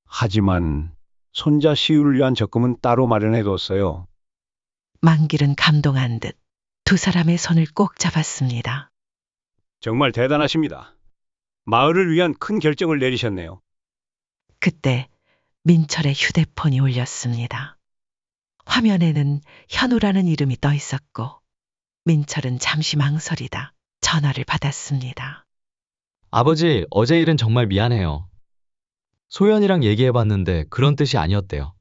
하지만 손자 시우를 위한 적금은 따로 마련해뒀어요. 만길은 감동한 듯 두 사람의 손을 꼭 잡았습니다. 정말 대단하십니다. 마을을 위한 큰 결정을 내리셨네요. 그때 민철의 휴대폰이 울렸습니다. 화면에는 현우라는 이름이 떠 있었고 민철은 잠시 망설이다 전화를 받았습니다. 아버지, 어제 일은 정말 미안해요. 소연이랑 얘기해봤는데 그런 뜻이 아니었대요.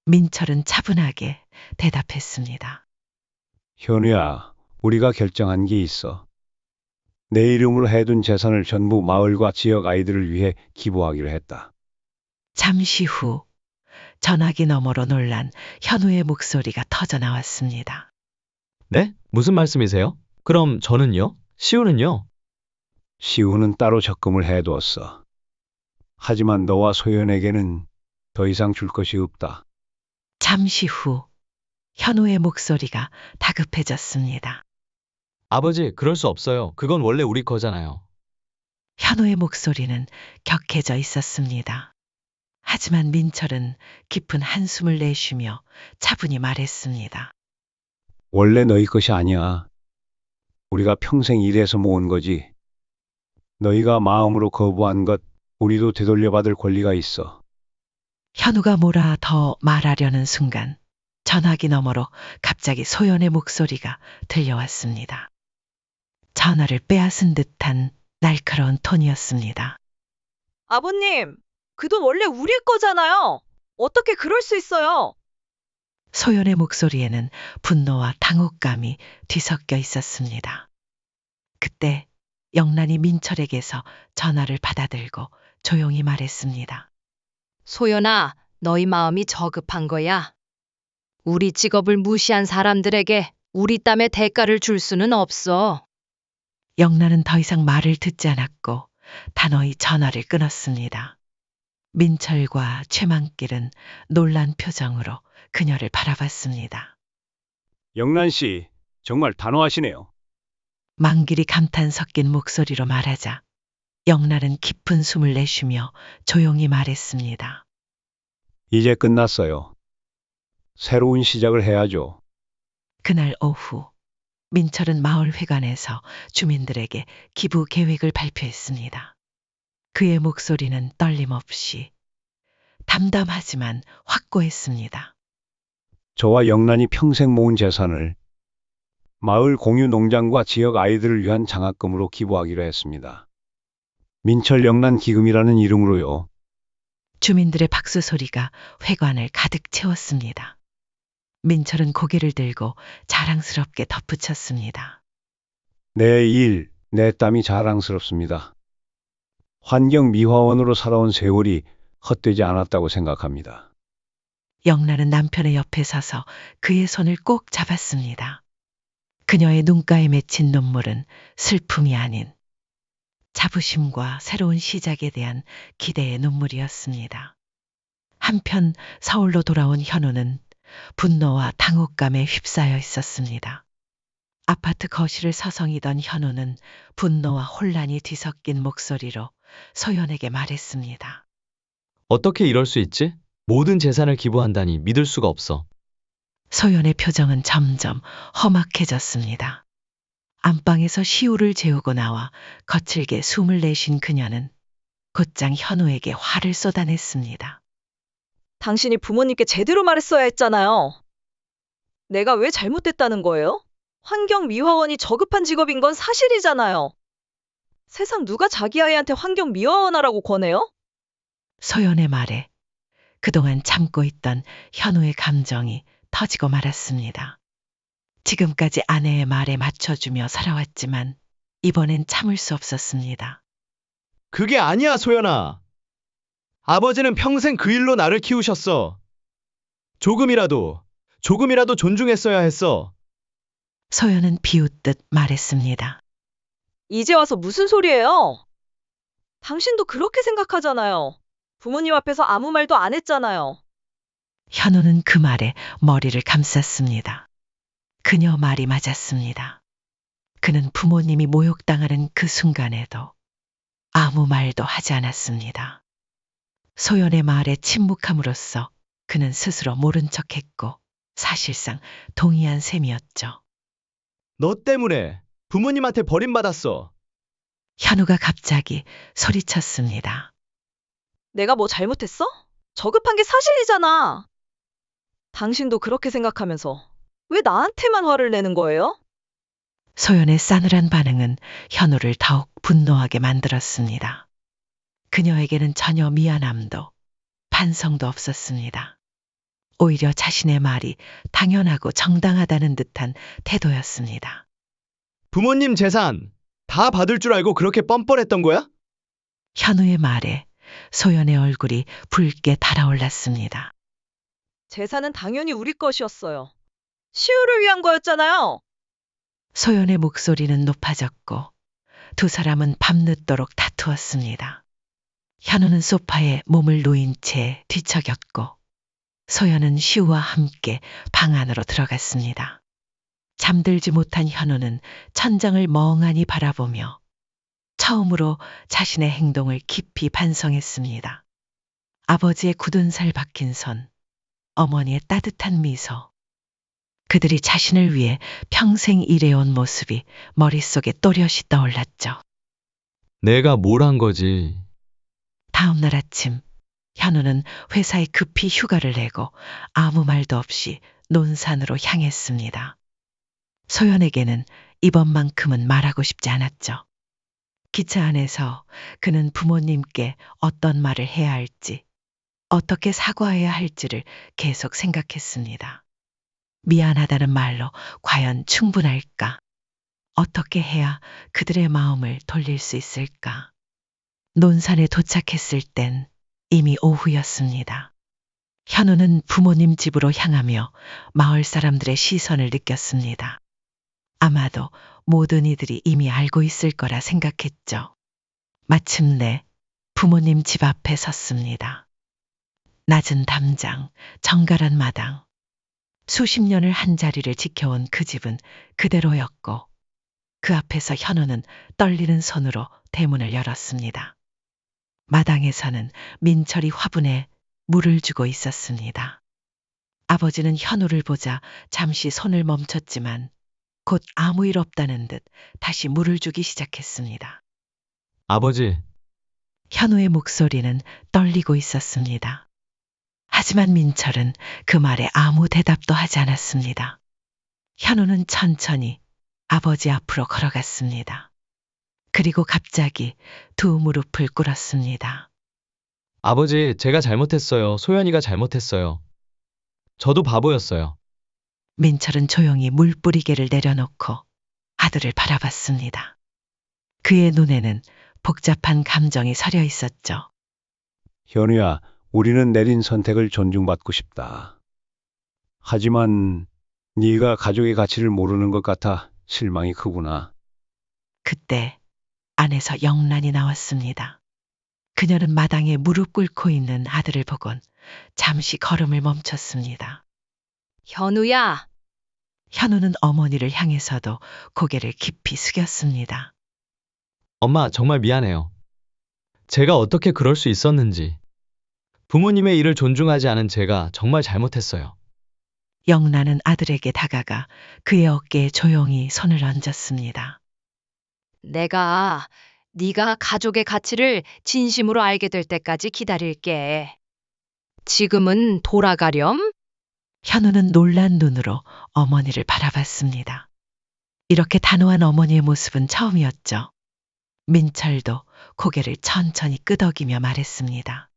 민철은 차분하게 대답했습니다. 현우야, 우리가 결정한 게 있어. 내 이름으로 해둔 재산을 전부 마을과 지역 아이들을 위해 기부하기로 했다. 잠시 후 전화기 너머로 놀란 현우의 목소리가 터져 나왔습니다. 네? 무슨 말씀이세요? 그럼 저는요? 시우는요? 시우는 따로 적금을 해두었어. 하지만 너와 소연에게는 더 이상 줄 것이 없다. 잠시 후 현우의 목소리가 다급해졌습니다. 아버지, 그럴 수 없어요. 그건 원래 우리 거잖아요. 현우의 목소리는 격해져 있었습니다. 하지만 민철은 깊은 한숨을 내쉬며 차분히 말했습니다. 원래 너희 것이 아니야. 우리가 평생 일해서 모은 거지. 너희가 마음으로 거부한 것 우리도 되돌려받을 권리가 있어. 현우가 뭐라 더 말하려는 순간 전화기 너머로 갑자기 소연의 목소리가 들려왔습니다. 전화를 빼앗은 듯한 날카로운 톤이었습니다. 아버님, 그 돈 원래 우리 거잖아요. 어떻게 그럴 수 있어요? 소연의 목소리에는 분노와 당혹감이 뒤섞여 있었습니다. 그때 영란이 민철에게서 전화를 받아들고 조용히 말했습니다. 소연아, 너희 마음이 저급한 거야. 우리 직업을 무시한 사람들에게 우리 땀의 대가를 줄 수는 없어. 영란은 더 이상 말을 듣지 않았고 단호히 전화를 끊었습니다. 민철과 최만길은 놀란 표정으로 그녀를 바라봤습니다. 영란 씨, 정말 단호하시네요. 만길이 감탄 섞인 목소리로 말하자 영란은 깊은 숨을 내쉬며 조용히 말했습니다. 이제 끝났어요. 새로운 시작을 해야죠. 그날 오후 민철은 마을 회관에서 주민들에게 기부 계획을 발표했습니다. 그의 목소리는 떨림 없이 담담하지만 확고했습니다. 저와 영란이 평생 모은 재산을 마을 공유 농장과 지역 아이들을 위한 장학금으로 기부하기로 했습니다. 민철 영란 기금이라는 이름으로요. 주민들의 박수 소리가 회관을 가득 채웠습니다. 민철은 고개를 들고 자랑스럽게 덧붙였습니다. 내 일, 내 땀이 자랑스럽습니다. 환경미화원으로 살아온 세월이 헛되지 않았다고 생각합니다. 영란은 남편의 옆에 서서 그의 손을 꼭 잡았습니다. 그녀의 눈가에 맺힌 눈물은 슬픔이 아닌 자부심과 새로운 시작에 대한 기대의 눈물이었습니다. 한편 서울로 돌아온 현우는 분노와 당혹감에 휩싸여 있었습니다. 아파트 거실을 서성이던 현우는 분노와 혼란이 뒤섞인 목소리로 소연에게 말했습니다. 어떻게 이럴 수 있지? 모든 재산을 기부한다니 믿을 수가 없어. 소연의 표정은 점점 험악해졌습니다. 안방에서 시우를 재우고 나와 거칠게 숨을 내쉰 그녀는 곧장 현우에게 화를 쏟아냈습니다. 당신이 부모님께 제대로 말했어야 했잖아요. 내가 왜 잘못됐다는 거예요? 환경미화원이 저급한 직업인 건 사실이잖아요. 세상 누가 자기 아이한테 환경미화원 하라고 권해요? 소연의 말에 그동안 참고 있던 현우의 감정이 터지고 말았습니다. 지금까지 아내의 말에 맞춰주며 살아왔지만 이번엔 참을 수 없었습니다. 그게 아니야, 소연아. 아버지는 평생 그 일로 나를 키우셨어. 조금이라도 존중했어야 했어. 소연은 비웃듯 말했습니다. 이제 와서 무슨 소리예요? 당신도 그렇게 생각하잖아요. 부모님 앞에서 아무 말도 안 했잖아요. 현우는 그 말에 머리를 감쌌습니다. 그녀 말이 맞았습니다. 그는 부모님이 모욕당하는 그 순간에도 아무 말도 하지 않았습니다. 소연의 말에 침묵함으로써 그는 스스로 모른 척했고 사실상 동의한 셈이었죠. 너 때문에 부모님한테 버림받았어. 현우가 갑자기 소리쳤습니다. 내가 뭐 잘못했어? 저급한 게 사실이잖아. 당신도 그렇게 생각하면서 왜 나한테만 화를 내는 거예요? 소연의 싸늘한 반응은 현우를 더욱 분노하게 만들었습니다. 그녀에게는 전혀 미안함도 반성도 없었습니다. 오히려 자신의 말이 당연하고 정당하다는 듯한 태도였습니다. 부모님 재산 다 받을 줄 알고 그렇게 뻔뻔했던 거야? 현우의 말에 소연의 얼굴이 붉게 달아올랐습니다. 재산은 당연히 우리 것이었어요. 시우를 위한 거였잖아요. 소연의 목소리는 높아졌고 두 사람은 밤늦도록 다투었습니다. 현우는 소파에 몸을 놓인 채 뒤척였고 소연은 시우와 함께 방 안으로 들어갔습니다. 잠들지 못한 현우는 천장을 멍하니 바라보며 처음으로 자신의 행동을 깊이 반성했습니다. 아버지의 굳은 살 박힌 손, 어머니의 따뜻한 미소, 그들이 자신을 위해 평생 일해온 모습이 머릿속에 또렷이 떠올랐죠. 내가 뭘 한 거지? 다음 날 아침 현우는 회사에 급히 휴가를 내고 아무 말도 없이 논산으로 향했습니다. 소연에게는 이번만큼은 말하고 싶지 않았죠. 기차 안에서 그는 부모님께 어떤 말을 해야 할지, 어떻게 사과해야 할지를 계속 생각했습니다. 미안하다는 말로 과연 충분할까? 어떻게 해야 그들의 마음을 돌릴 수 있을까? 논산에 도착했을 땐 이미 오후였습니다. 현우는 부모님 집으로 향하며 마을 사람들의 시선을 느꼈습니다. 아마도 모든 이들이 이미 알고 있을 거라 생각했죠. 마침내 부모님 집 앞에 섰습니다. 낮은 담장, 정갈한 마당. 수십 년을 한 자리를 지켜온 그 집은 그대로였고 그 앞에서 현우는 떨리는 손으로 대문을 열었습니다. 마당에서는 민철이 화분에 물을 주고 있었습니다. 아버지는 현우를 보자 잠시 손을 멈췄지만 곧 아무 일 없다는 듯 다시 물을 주기 시작했습니다. 아버지, 현우의 목소리는 떨리고 있었습니다. 하지만 민철은 그 말에 아무 대답도 하지 않았습니다. 현우는 천천히 아버지 앞으로 걸어갔습니다. 그리고 갑자기 두 무릎을 꿇었습니다. 아버지, 제가 잘못했어요. 소연이가 잘못했어요. 저도 바보였어요. 민철은 조용히 물뿌리개를 내려놓고 아들을 바라봤습니다. 그의 눈에는 복잡한 감정이 서려 있었죠. 현우야, 우리는 내린 선택을 존중받고 싶다. 하지만 네가 가족의 가치를 모르는 것 같아 실망이 크구나. 그때 안에서 영란이 나왔습니다. 그녀는 마당에 무릎 꿇고 있는 아들을 보곤 잠시 걸음을 멈췄습니다. 현우야, 현우는 어머니를 향해서도 고개를 깊이 숙였습니다. 엄마, 정말 미안해요. 제가 어떻게 그럴 수 있었는지. 부모님의 일을 존중하지 않은 제가 정말 잘못했어요. 영란은 아들에게 다가가 그의 어깨에 조용히 손을 얹었습니다. 내가 네가 가족의 가치를 진심으로 알게 될 때까지 기다릴게. 지금은 돌아가렴? 현우는 놀란 눈으로 어머니를 바라봤습니다. 이렇게 단호한 어머니의 모습은 처음이었죠. 민철도 고개를 천천히 끄덕이며 말했습니다.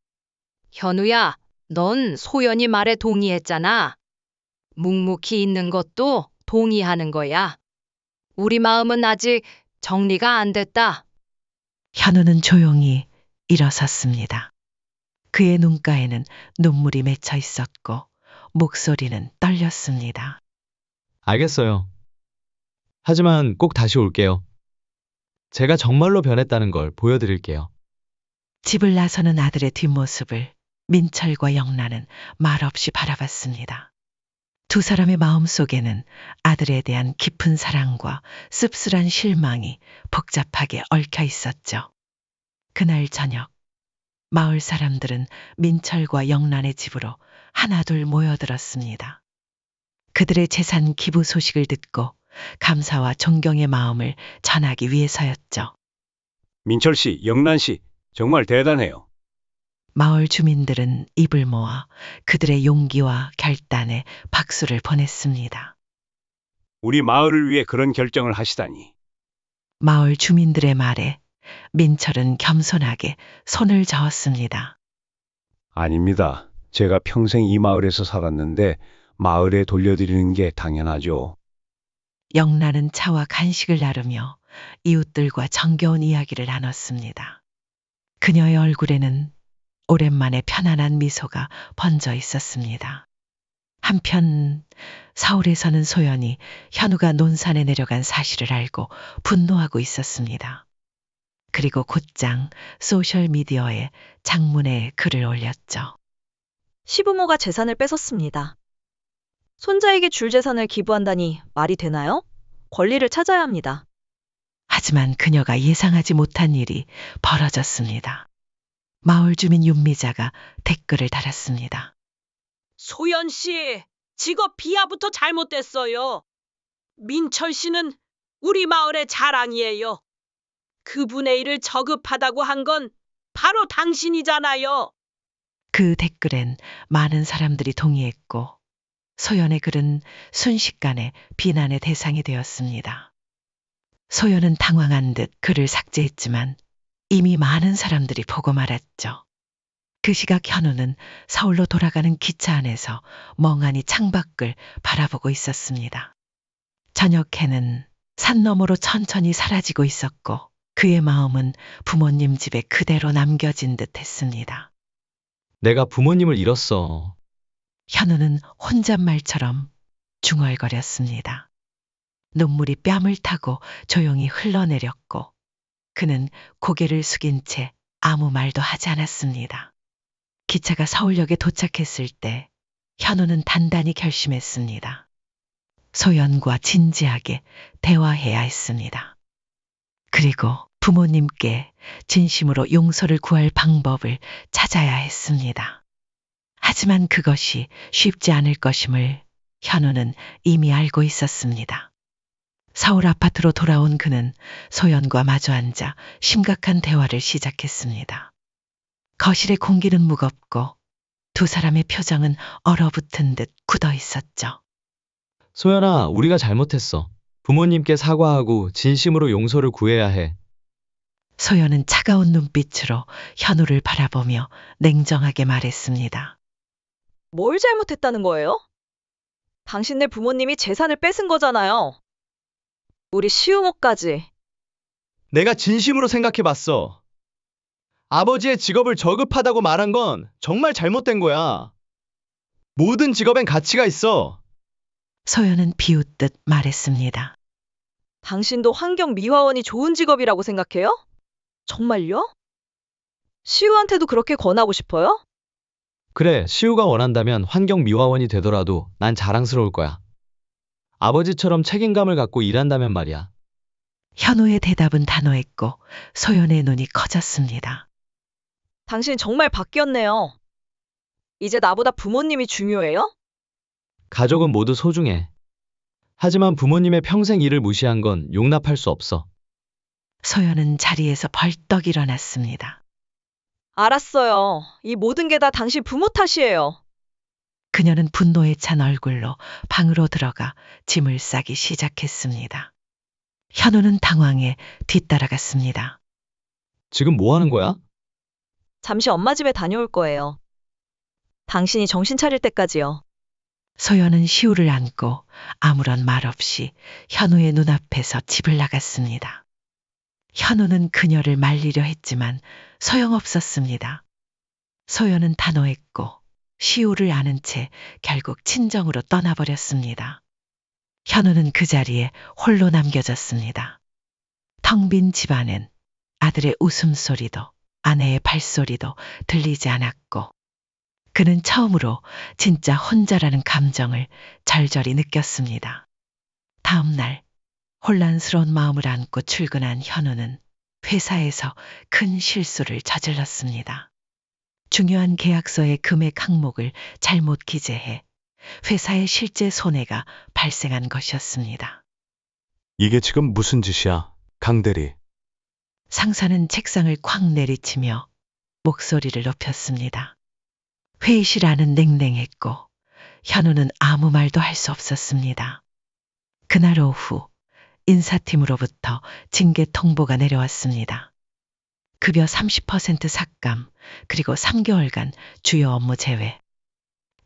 현우야, 넌 소연이 말에 동의했잖아. 묵묵히 있는 것도 동의하는 거야. 우리 마음은 아직 정리가 안 됐다. 현우는 조용히 일어섰습니다. 그의 눈가에는 눈물이 맺혀 있었고 목소리는 떨렸습니다. 알겠어요. 하지만 꼭 다시 올게요. 제가 정말로 변했다는 걸 보여드릴게요. 집을 나서는 아들의 뒷모습을 민철과 영란은 말없이 바라봤습니다. 두 사람의 마음속에는 아들에 대한 깊은 사랑과 씁쓸한 실망이 복잡하게 얽혀 있었죠. 그날 저녁, 마을 사람들은 민철과 영란의 집으로 하나둘 모여들었습니다. 그들의 재산 기부 소식을 듣고 감사와 존경의 마음을 전하기 위해서였죠. 민철 씨, 영란 씨, 정말 대단해요. 마을 주민들은 입을 모아 그들의 용기와 결단에 박수를 보냈습니다. 우리 마을을 위해 그런 결정을 하시다니. 마을 주민들의 말에 민철은 겸손하게 손을 저었습니다. 아닙니다. 제가 평생 이 마을에서 살았는데 마을에 돌려드리는 게 당연하죠. 영란은 차와 간식을 나르며 이웃들과 정겨운 이야기를 나눴습니다. 그녀의 얼굴에는 오랜만에 편안한 미소가 번져 있었습니다. 한편 서울에서는 소연이 현우가 논산에 내려간 사실을 알고 분노하고 있었습니다. 그리고 곧장 소셜미디어에 장문의 글을 올렸죠. 시부모가 재산을 뺏었습니다. 손자에게 줄 재산을 기부한다니 말이 되나요? 권리를 찾아야 합니다. 하지만 그녀가 예상하지 못한 일이 벌어졌습니다. 마을 주민 윤미자가 댓글을 달았습니다. 소연 씨, 직업 비하부터 잘못됐어요. 민철 씨는 우리 마을의 자랑이에요. 그분의 일을 저급하다고 한 건 바로 당신이잖아요. 그 댓글엔 많은 사람들이 동의했고 소연의 글은 순식간에 비난의 대상이 되었습니다. 소연은 당황한 듯 글을 삭제했지만 이미 많은 사람들이 보고 말았죠. 그 시각 현우는 서울로 돌아가는 기차 안에서 멍하니 창밖을 바라보고 있었습니다. 저녁해는 산 너머로 천천히 사라지고 있었고 그의 마음은 부모님 집에 그대로 남겨진 듯 했습니다. 내가 부모님을 잃었어. 현우는 혼잣말처럼 중얼거렸습니다. 눈물이 뺨을 타고 조용히 흘러내렸고 그는 고개를 숙인 채 아무 말도 하지 않았습니다. 기차가 서울역에 도착했을 때 현우는 단단히 결심했습니다. 소연과 진지하게 대화해야 했습니다. 그리고 부모님께 진심으로 용서를 구할 방법을 찾아야 했습니다. 하지만 그것이 쉽지 않을 것임을 현우는 이미 알고 있었습니다. 서울 아파트로 돌아온 그는 소연과 마주 앉아 심각한 대화를 시작했습니다. 거실의 공기는 무겁고 두 사람의 표정은 얼어붙은 듯 굳어 있었죠. 소연아, 우리가 잘못했어. 부모님께 사과하고 진심으로 용서를 구해야 해. 소연은 차가운 눈빛으로 현우를 바라보며 냉정하게 말했습니다. 뭘 잘못했다는 거예요? 당신네 부모님이 재산을 뺏은 거잖아요. 우리 시우모까지. 내가 진심으로 생각해봤어. 아버지의 직업을 저급하다고 말한 건 정말 잘못된 거야. 모든 직업엔 가치가 있어. 소연은 비웃듯 말했습니다. 당신도 환경미화원이 좋은 직업이라고 생각해요? 정말요? 시우한테도 그렇게 권하고 싶어요? 그래, 시우가 원한다면 환경미화원이 되더라도 난 자랑스러울 거야. 아버지처럼 책임감을 갖고 일한다면 말이야. 현우의 대답은 단호했고 소연의 눈이 커졌습니다. 당신 정말 바뀌었네요. 이제 나보다 부모님이 중요해요? 가족은 모두 소중해. 하지만 부모님의 평생 일을 무시한 건 용납할 수 없어. 소연은 자리에서 벌떡 일어났습니다. 알았어요. 이 모든 게 다 당신 부모 탓이에요. 그녀는 분노에 찬 얼굴로 방으로 들어가 짐을 싸기 시작했습니다. 현우는 당황해 뒤따라갔습니다. 지금 뭐 하는 거야? 잠시 엄마 집에 다녀올 거예요. 당신이 정신 차릴 때까지요. 소연은 시우를 안고 아무런 말 없이 현우의 눈앞에서 집을 나갔습니다. 현우는 그녀를 말리려 했지만 소용없었습니다. 소연은 단호했고 시우를 아는 채 결국 친정으로 떠나버렸습니다. 현우는 그 자리에 홀로 남겨졌습니다. 텅 빈 집안엔 아들의 웃음소리도 아내의 발소리도 들리지 않았고 그는 처음으로 진짜 혼자라는 감정을 절절히 느꼈습니다. 다음 날 혼란스러운 마음을 안고 출근한 현우는 회사에서 큰 실수를 저질렀습니다. 중요한 계약서의 금액 항목을 잘못 기재해 회사의 실제 손해가 발생한 것이었습니다. 이게 지금 무슨 짓이야, 강 대리. 상사는 책상을 콱 내리치며 목소리를 높였습니다. 회의실 안은 냉랭했고 현우는 아무 말도 할 수 없었습니다. 그날 오후 인사팀으로부터 징계 통보가 내려왔습니다. 급여 30% 삭감, 그리고 3개월간 주요 업무 제외.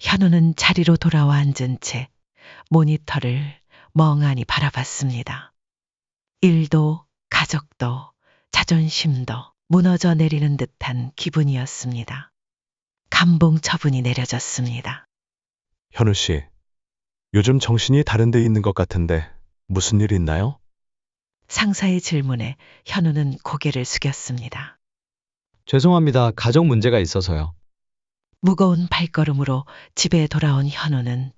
현우는 자리로 돌아와 앉은 채 모니터를 멍하니 바라봤습니다. 일도, 가족도, 자존심도 무너져 내리는 듯한 기분이었습니다. 감봉 처분이 내려졌습니다. 현우 씨, 요즘 정신이 다른 데 있는 것 같은데 무슨 일 있나요? 상사의 질문에 현우는 고개를 숙였습니다. 죄송합니다. 가족 문제가 있어서요. 무거운 발걸음으로 집에 돌아온 현우는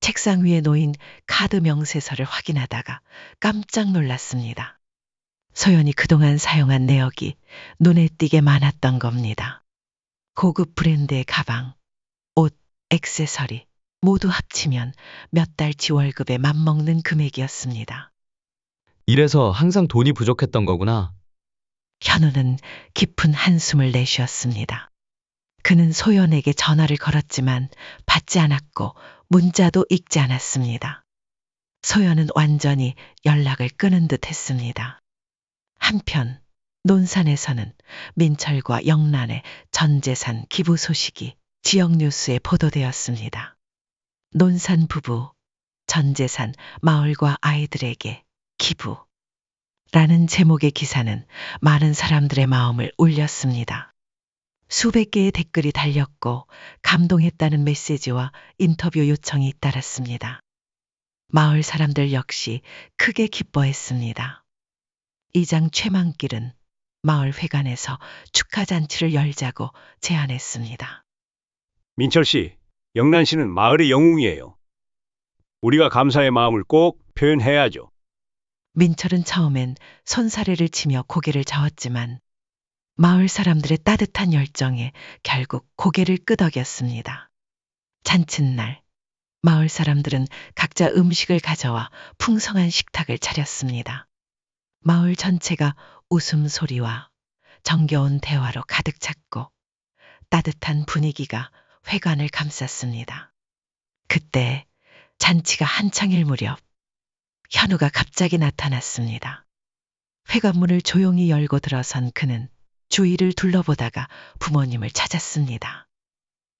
책상 위에 놓인 카드 명세서를 확인하다가 깜짝 놀랐습니다. 소연이 그동안 사용한 내역이 눈에 띄게 많았던 겁니다. 고급 브랜드의 가방, 옷, 액세서리 모두 합치면 몇 달치 월급에 맞먹는 금액이었습니다. 이래서 항상 돈이 부족했던 거구나. 현우는 깊은 한숨을 내쉬었습니다. 그는 소연에게 전화를 걸었지만 받지 않았고 문자도 읽지 않았습니다. 소연은 완전히 연락을 끊은 듯 했습니다. 한편 논산에서는 민철과 영란의 전 재산 기부 소식이 지역 뉴스에 보도되었습니다. 논산 부부, 전 재산 마을과 아이들에게 기부라는 제목의 기사는 많은 사람들의 마음을 울렸습니다. 수백 개의 댓글이 달렸고 감동했다는 메시지와 인터뷰 요청이 잇따랐습니다. 마을 사람들 역시 크게 기뻐했습니다. 이장 최만길은 마을 회관에서 축하 잔치를 열자고 제안했습니다. 민철 씨, 영란 씨는 마을의 영웅이에요. 우리가 감사의 마음을 꼭 표현해야죠. 민철은 처음엔 손사래를 치며 고개를 저었지만 마을 사람들의 따뜻한 열정에 결국 고개를 끄덕였습니다. 잔칫날, 마을 사람들은 각자 음식을 가져와 풍성한 식탁을 차렸습니다. 마을 전체가 웃음소리와 정겨운 대화로 가득 찼고 따뜻한 분위기가 회관을 감쌌습니다. 그때 잔치가 한창일 무렵 현우가 갑자기 나타났습니다. 회관문을 조용히 열고 들어선 그는 주위를 둘러보다가 부모님을 찾았습니다.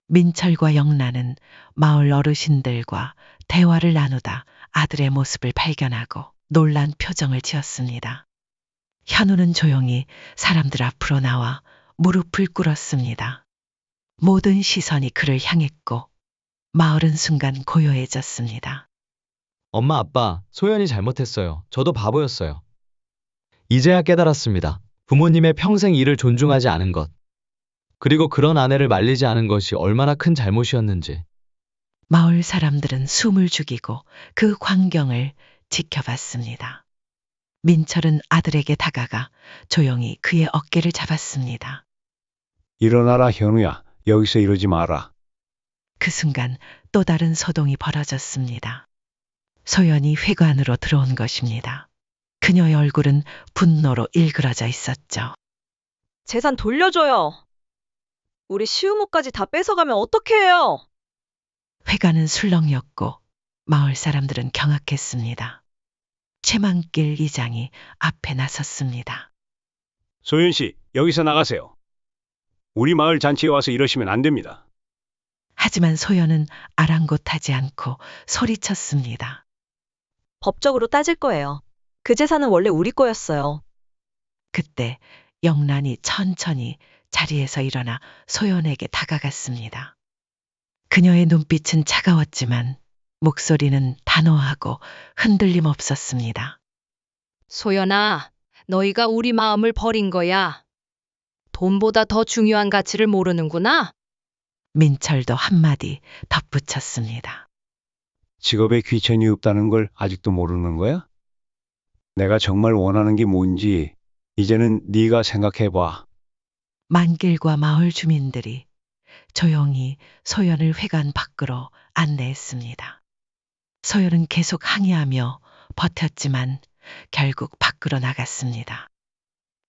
민철과 영란은 마을 어르신들과 대화를 나누다 아들의 모습을 발견하고 놀란 표정을 지었습니다. 현우는 조용히 사람들 앞으로 나와 무릎을 꿇었습니다. 모든 시선이 그를 향했고 마을은 순간 고요해졌습니다. 엄마, 아빠, 소연이 잘못했어요. 저도 바보였어요. 이제야 깨달았습니다. 부모님의 평생 일을 존중하지 않은 것. 그리고 그런 아내를 말리지 않은 것이 얼마나 큰 잘못이었는지. 마을 사람들은 숨을 죽이고 그 광경을 지켜봤습니다. 민철은 아들에게 다가가 조용히 그의 어깨를 잡았습니다. 일어나라, 현우야. 여기서 이러지 마라. 그 순간 또 다른 소동이 벌어졌습니다. 소연이 회관으로 들어온 것입니다. 그녀의 얼굴은 분노로 일그러져 있었죠. 재산 돌려줘요. 우리 시우모까지 다 뺏어가면 어떡해요? 회관은 술렁였고 마을 사람들은 경악했습니다. 최만길 이장이 앞에 나섰습니다. 소연 씨, 여기서 나가세요. 우리 마을 잔치에 와서 이러시면 안 됩니다. 하지만 소연은 아랑곳하지 않고 소리쳤습니다. 법적으로 따질 거예요. 그 재산은 원래 우리 거였어요. 그때 영란이 천천히 자리에서 일어나 소연에게 다가갔습니다. 그녀의 눈빛은 차가웠지만 목소리는 단호하고 흔들림 없었습니다. 소연아, 너희가 우리 마음을 버린 거야. 돈보다 더 중요한 가치를 모르는구나. 민철도 한마디 덧붙였습니다. 직업에 귀천이 없다는 걸 아직도 모르는 거야? 내가 정말 원하는 게 뭔지 이제는 네가 생각해봐. 만길과 마을 주민들이 조용히 소연을 회관 밖으로 안내했습니다. 소연은 계속 항의하며 버텼지만 결국 밖으로 나갔습니다.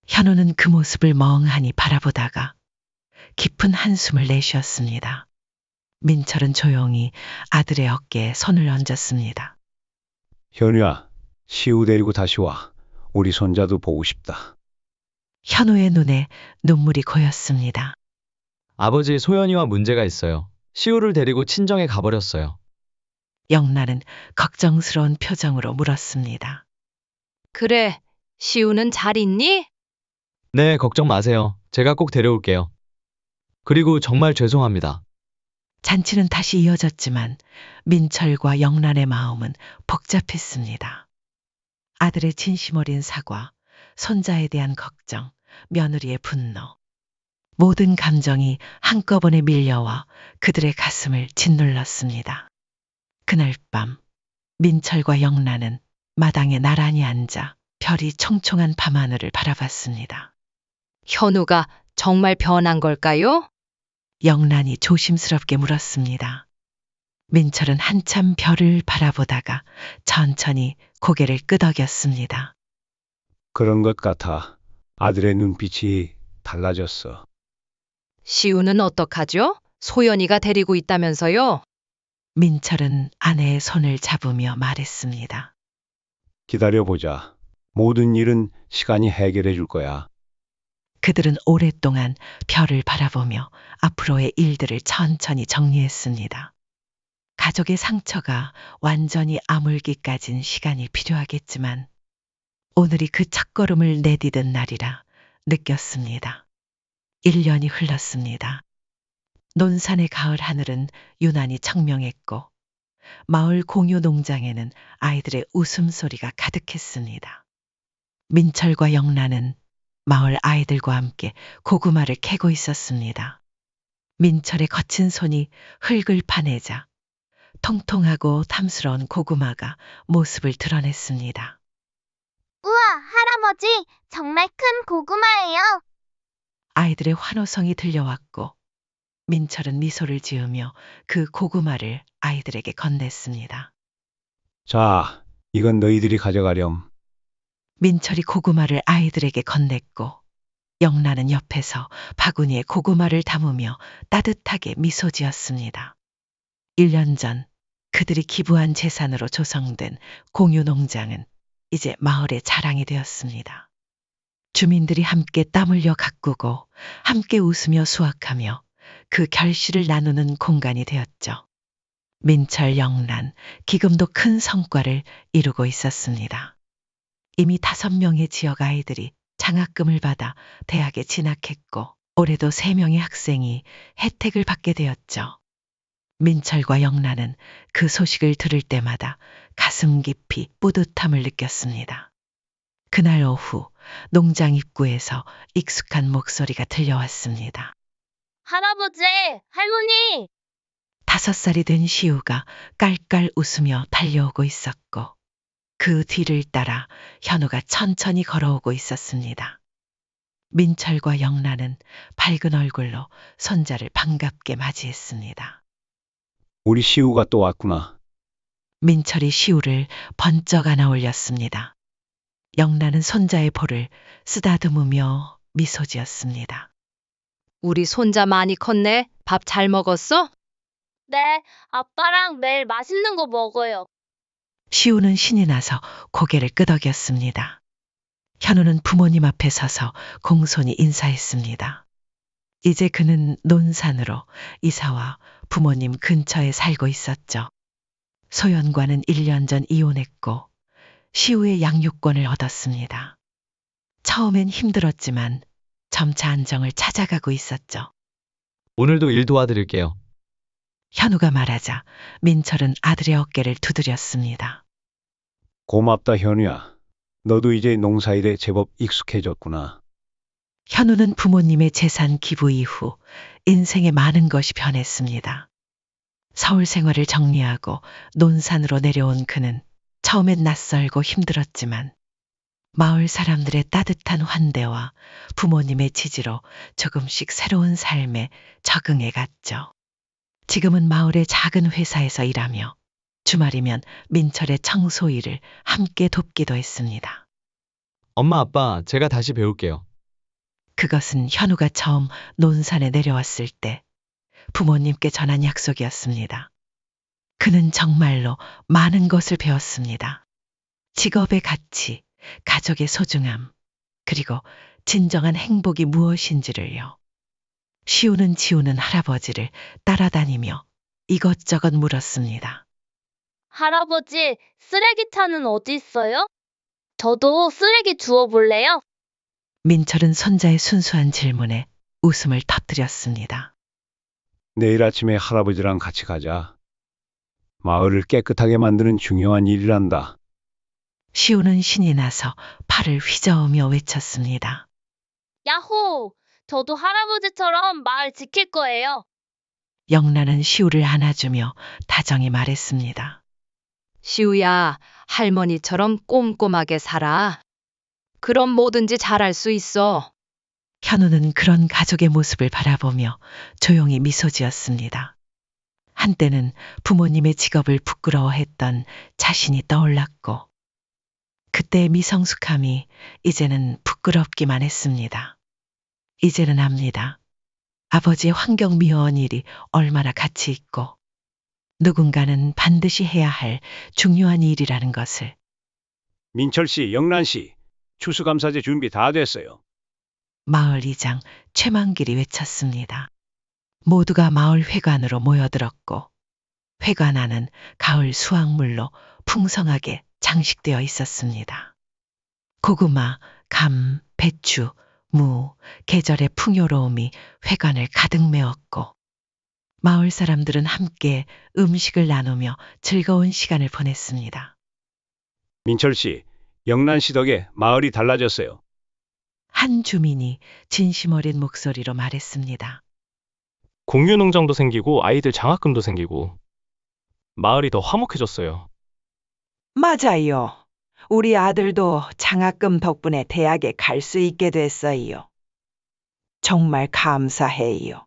현우는 그 모습을 멍하니 바라보다가 깊은 한숨을 내쉬었습니다. 민철은 조용히 아들의 어깨에 손을 얹었습니다. 현우야, 시우 데리고 다시 와. 우리 손자도 보고 싶다. 현우의 눈에 눈물이 고였습니다. 아버지, 소연이와 문제가 있어요. 시우를 데리고 친정에 가버렸어요. 영란은 걱정스러운 표정으로 물었습니다. 그래, 시우는 잘 있니? 네, 걱정 마세요. 제가 꼭 데려올게요. 그리고 정말 죄송합니다. 잔치는 다시 이어졌지만 민철과 영란의 마음은 복잡했습니다. 아들의 진심 어린 사과, 손자에 대한 걱정, 며느리의 분노. 모든 감정이 한꺼번에 밀려와 그들의 가슴을 짓눌렀습니다. 그날 밤 민철과 영란은 마당에 나란히 앉아 별이 총총한 밤하늘을 바라봤습니다. 현우가 정말 변한 걸까요? 영란이 조심스럽게 물었습니다. 민철은 한참 별을 바라보다가 천천히 고개를 끄덕였습니다. 그런 것 같아. 아들의 눈빛이 달라졌어. 시우는 어떡하죠? 소연이가 데리고 있다면서요? 민철은 아내의 손을 잡으며 말했습니다. 기다려보자. 모든 일은 시간이 해결해 줄 거야. 그들은 오랫동안 별을 바라보며 앞으로의 일들을 천천히 정리했습니다. 가족의 상처가 완전히 아물기까진 시간이 필요하겠지만 오늘이 그 첫걸음을 내디딘 날이라 느꼈습니다. 1년이 흘렀습니다. 논산의 가을 하늘은 유난히 청명했고 마을 공유 농장에는 아이들의 웃음소리가 가득했습니다. 민철과 영란은 마을 아이들과 함께 고구마를 캐고 있었습니다. 민철의 거친 손이 흙을 파내자 통통하고 탐스러운 고구마가 모습을 드러냈습니다. 우와, 할아버지, 정말 큰 고구마예요. 아이들의 환호성이 들려왔고 민철은 미소를 지으며 그 고구마를 아이들에게 건넸습니다. 자, 이건 너희들이 가져가렴. 민철이 고구마를 아이들에게 건넸고 영란은 옆에서 바구니에 고구마를 담으며 따뜻하게 미소 지었습니다. 1년 전 그들이 기부한 재산으로 조성된 공유농장은 이제 마을의 자랑이 되었습니다. 주민들이 함께 땀 흘려 가꾸고 함께 웃으며 수확하며 그 결실을 나누는 공간이 되었죠. 민철, 영란, 기금도 큰 성과를 이루고 있었습니다. 이미 5명의 지역 아이들이 장학금을 받아 대학에 진학했고 올해도 3명의 학생이 혜택을 받게 되었죠. 민철과 영란은 그 소식을 들을 때마다 가슴 깊이 뿌듯함을 느꼈습니다. 그날 오후 농장 입구에서 익숙한 목소리가 들려왔습니다. 할아버지, 할머니. 5살이 된 시우가 깔깔 웃으며 달려오고 있었고 그 뒤를 따라 현우가 천천히 걸어오고 있었습니다. 민철과 영란은 밝은 얼굴로 손자를 반갑게 맞이했습니다. 우리 시우가 또 왔구나. 민철이 시우를 번쩍 안아 올렸습니다. 영란은 손자의 볼을 쓰다듬으며 미소 지었습니다. 우리 손자 많이 컸네. 밥 잘 먹었어? 네, 아빠랑 매일 맛있는 거 먹어요. 시우는 신이 나서 고개를 끄덕였습니다. 현우는 부모님 앞에 서서 공손히 인사했습니다. 이제 그는 논산으로 이사와 부모님 근처에 살고 있었죠. 소연과는 1년 전 이혼했고 시우의 양육권을 얻었습니다. 처음엔 힘들었지만 점차 안정을 찾아가고 있었죠. 오늘도 일 도와드릴게요. 현우가 말하자 민철은 아들의 어깨를 두드렸습니다. 고맙다, 현우야. 너도 이제 농사일에 제법 익숙해졌구나. 현우는 부모님의 재산 기부 이후 인생의 많은 것이 변했습니다. 서울 생활을 정리하고 논산으로 내려온 그는 처음엔 낯설고 힘들었지만 마을 사람들의 따뜻한 환대와 부모님의 지지로 조금씩 새로운 삶에 적응해 갔죠. 지금은 마을의 작은 회사에서 일하며 주말이면 민철의 청소 일을 함께 돕기도 했습니다. 엄마, 아빠, 제가 다시 배울게요. 그것은 현우가 처음 논산에 내려왔을 때 부모님께 전한 약속이었습니다. 그는 정말로 많은 것을 배웠습니다. 직업의 가치, 가족의 소중함, 그리고 진정한 행복이 무엇인지를요. 시우는 지우는 할아버지를 따라다니며 이것저것 물었습니다. 할아버지, 쓰레기차는 어디 있어요? 저도 쓰레기 주워볼래요? 민철은 손자의 순수한 질문에 웃음을 터뜨렸습니다. 내일 아침에 할아버지랑 같이 가자. 마을을 깨끗하게 만드는 중요한 일이란다. 시우는 신이 나서 팔을 휘저으며 외쳤습니다. 야호! 저도 할아버지처럼 마을 지킬 거예요. 영란은 시우를 안아주며 다정히 말했습니다. 시우야, 할머니처럼 꼼꼼하게 살아. 그럼 뭐든지 잘할 수 있어. 현우는 그런 가족의 모습을 바라보며 조용히 미소 지었습니다. 한때는 부모님의 직업을 부끄러워했던 자신이 떠올랐고, 그때의 미성숙함이 이제는 부끄럽기만 했습니다. 이제는 압니다. 아버지의 환경미화원 일이 얼마나 가치 있고, 누군가는 반드시 해야 할 중요한 일이라는 것을. 민철 씨, 영란 씨, 추수감사제 준비 다 됐어요. 마을 이장 최만길이 외쳤습니다. 모두가 마을 회관으로 모여들었고, 회관 안은 가을 수확물로 풍성하게 장식되어 있었습니다. 고구마, 감, 배추, 무, 계절의 풍요로움이 회관을 가득 메웠고, 마을 사람들은 함께 음식을 나누며 즐거운 시간을 보냈습니다. 민철 씨, 영란 씨 덕에 마을이 달라졌어요. 한 주민이 진심 어린 목소리로 말했습니다. 공유농장도 생기고 아이들 장학금도 생기고 마을이 더 화목해졌어요. 맞아요. 우리 아들도 장학금 덕분에 대학에 갈 수 있게 됐어요. 정말 감사해요.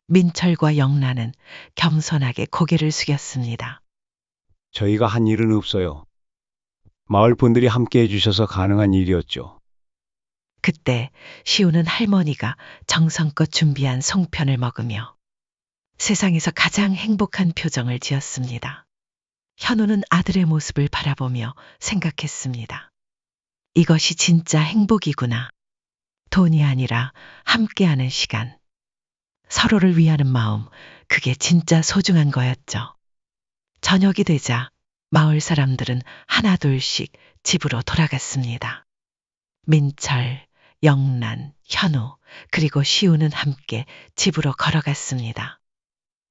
민철과 영란은 겸손하게 고개를 숙였습니다. 저희가 한 일은 없어요. 마을 분들이 함께 해주셔서 가능한 일이었죠. 그때 시우는 할머니가 정성껏 준비한 송편을 먹으며 세상에서 가장 행복한 표정을 지었습니다. 현우는 아들의 모습을 바라보며 생각했습니다. 이것이 진짜 행복이구나. 돈이 아니라 함께하는 시간. 서로를 위하는 마음, 그게 진짜 소중한 거였죠. 저녁이 되자 마을 사람들은 하나둘씩 집으로 돌아갔습니다. 민철, 영란, 현우, 그리고 시우는 함께 집으로 걸어갔습니다.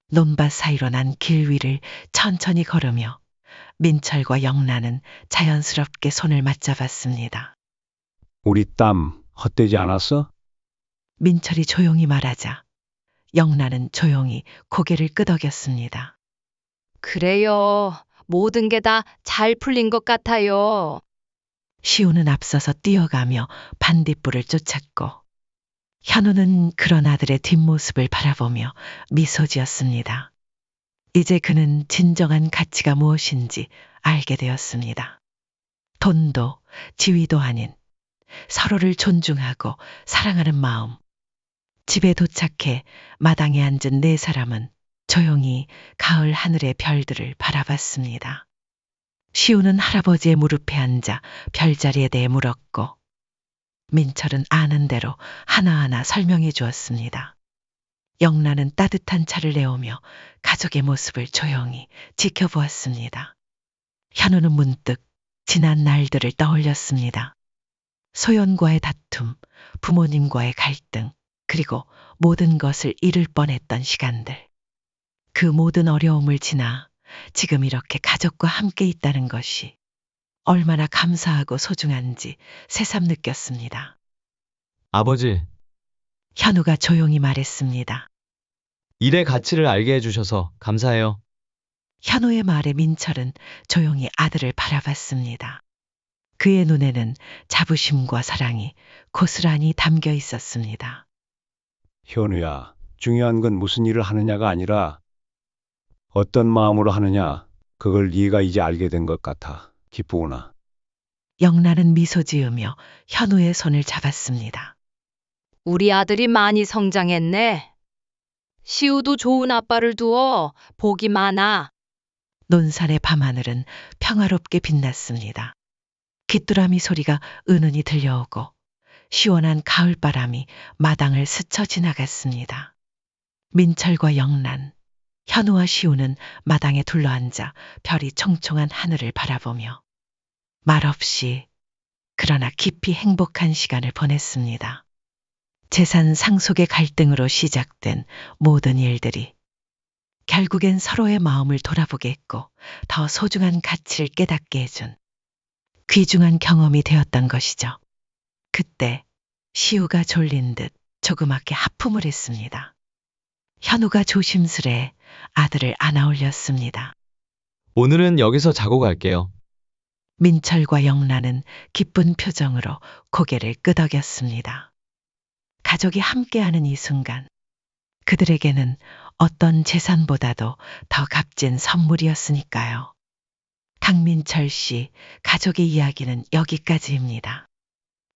논밭 사이로 난 길 위를 천천히 걸으며 민철과 영란은 자연스럽게 손을 맞잡았습니다. 우리 땀 헛되지 않았어? 민철이 조용히 말하자 영란은 조용히 고개를 끄덕였습니다. 그래요. 모든 게 다 잘 풀린 것 같아요. 시우는 앞서서 뛰어가며 반딧불을 쫓았고 현우는 그런 아들의 뒷모습을 바라보며 미소 지었습니다. 이제 그는 진정한 가치가 무엇인지 알게 되었습니다. 돈도 지위도 아닌 서로를 존중하고 사랑하는 마음. 집에 도착해 마당에 앉은 네 사람은 조용히 가을 하늘의 별들을 바라봤습니다. 시우는 할아버지의 무릎에 앉아 별자리에 대해 물었고 민철은 아는 대로 하나하나 설명해 주었습니다. 영란은 따뜻한 차를 내오며 가족의 모습을 조용히 지켜보았습니다. 현우는 문득 지난 날들을 떠올렸습니다. 소연과의 다툼, 부모님과의 갈등, 그리고 모든 것을 잃을 뻔했던 시간들. 그 모든 어려움을 지나 지금 이렇게 가족과 함께 있다는 것이 얼마나 감사하고 소중한지 새삼 느꼈습니다. 아버지, 현우가 조용히 말했습니다. 일의 가치를 알게 해주셔서 감사해요. 현우의 말에 민철은 조용히 아들을 바라봤습니다. 그의 눈에는 자부심과 사랑이 고스란히 담겨 있었습니다. 현우야, 중요한 건 무슨 일을 하느냐가 아니라 어떤 마음으로 하느냐, 그걸 네가 이제 알게 된 것 같아. 기쁘구나. 영란은 미소 지으며 현우의 손을 잡았습니다. 우리 아들이 많이 성장했네. 시우도 좋은 아빠를 두어 복이 많아. 논산의 밤하늘은 평화롭게 빛났습니다. 귀뚜라미 소리가 은은히 들려오고 시원한 가을바람이 마당을 스쳐 지나갔습니다. 민철과 영란, 현우와 시우는 마당에 둘러앉아 별이 총총한 하늘을 바라보며 말없이 그러나 깊이 행복한 시간을 보냈습니다. 재산 상속의 갈등으로 시작된 모든 일들이 결국엔 서로의 마음을 돌아보게 했고 더 소중한 가치를 깨닫게 해준 귀중한 경험이 되었던 것이죠. 그때 시우가 졸린 듯 조그맣게 하품을 했습니다. 현우가 조심스레 아들을 안아 올렸습니다. 오늘은 여기서 자고 갈게요. 민철과 영란은 기쁜 표정으로 고개를 끄덕였습니다. 가족이 함께하는 이 순간, 그들에게는 어떤 재산보다도 더 값진 선물이었으니까요. 강민철 씨 가족의 이야기는 여기까지입니다.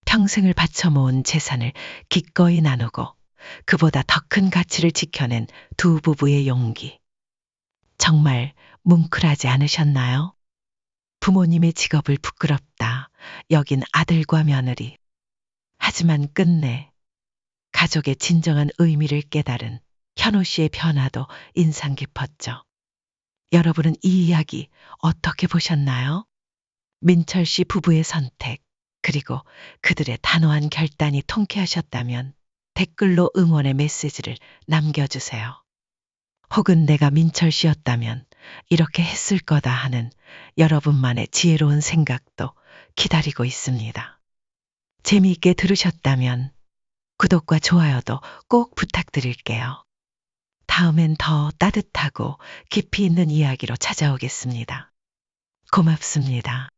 평생을 바쳐 모은 재산을 기꺼이 나누고 그보다 더 큰 가치를 지켜낸 두 부부의 용기. 정말 뭉클하지 않으셨나요? 부모님의 직업을 부끄럽다 여긴 아들과 며느리. 하지만 끝내 가족의 진정한 의미를 깨달은 현우 씨의 변화도 인상 깊었죠. 여러분은 이 이야기 어떻게 보셨나요? 민철 씨 부부의 선택, 그리고 그들의 단호한 결단이 통쾌하셨다면 댓글로 응원의 메시지를 남겨주세요. 혹은 내가 민철 씨였다면 이렇게 했을 거다 하는 여러분만의 지혜로운 생각도 기다리고 있습니다. 재미있게 들으셨다면 구독과 좋아요도 꼭 부탁드릴게요. 다음엔 더 따뜻하고 깊이 있는 이야기로 찾아오겠습니다. 고맙습니다.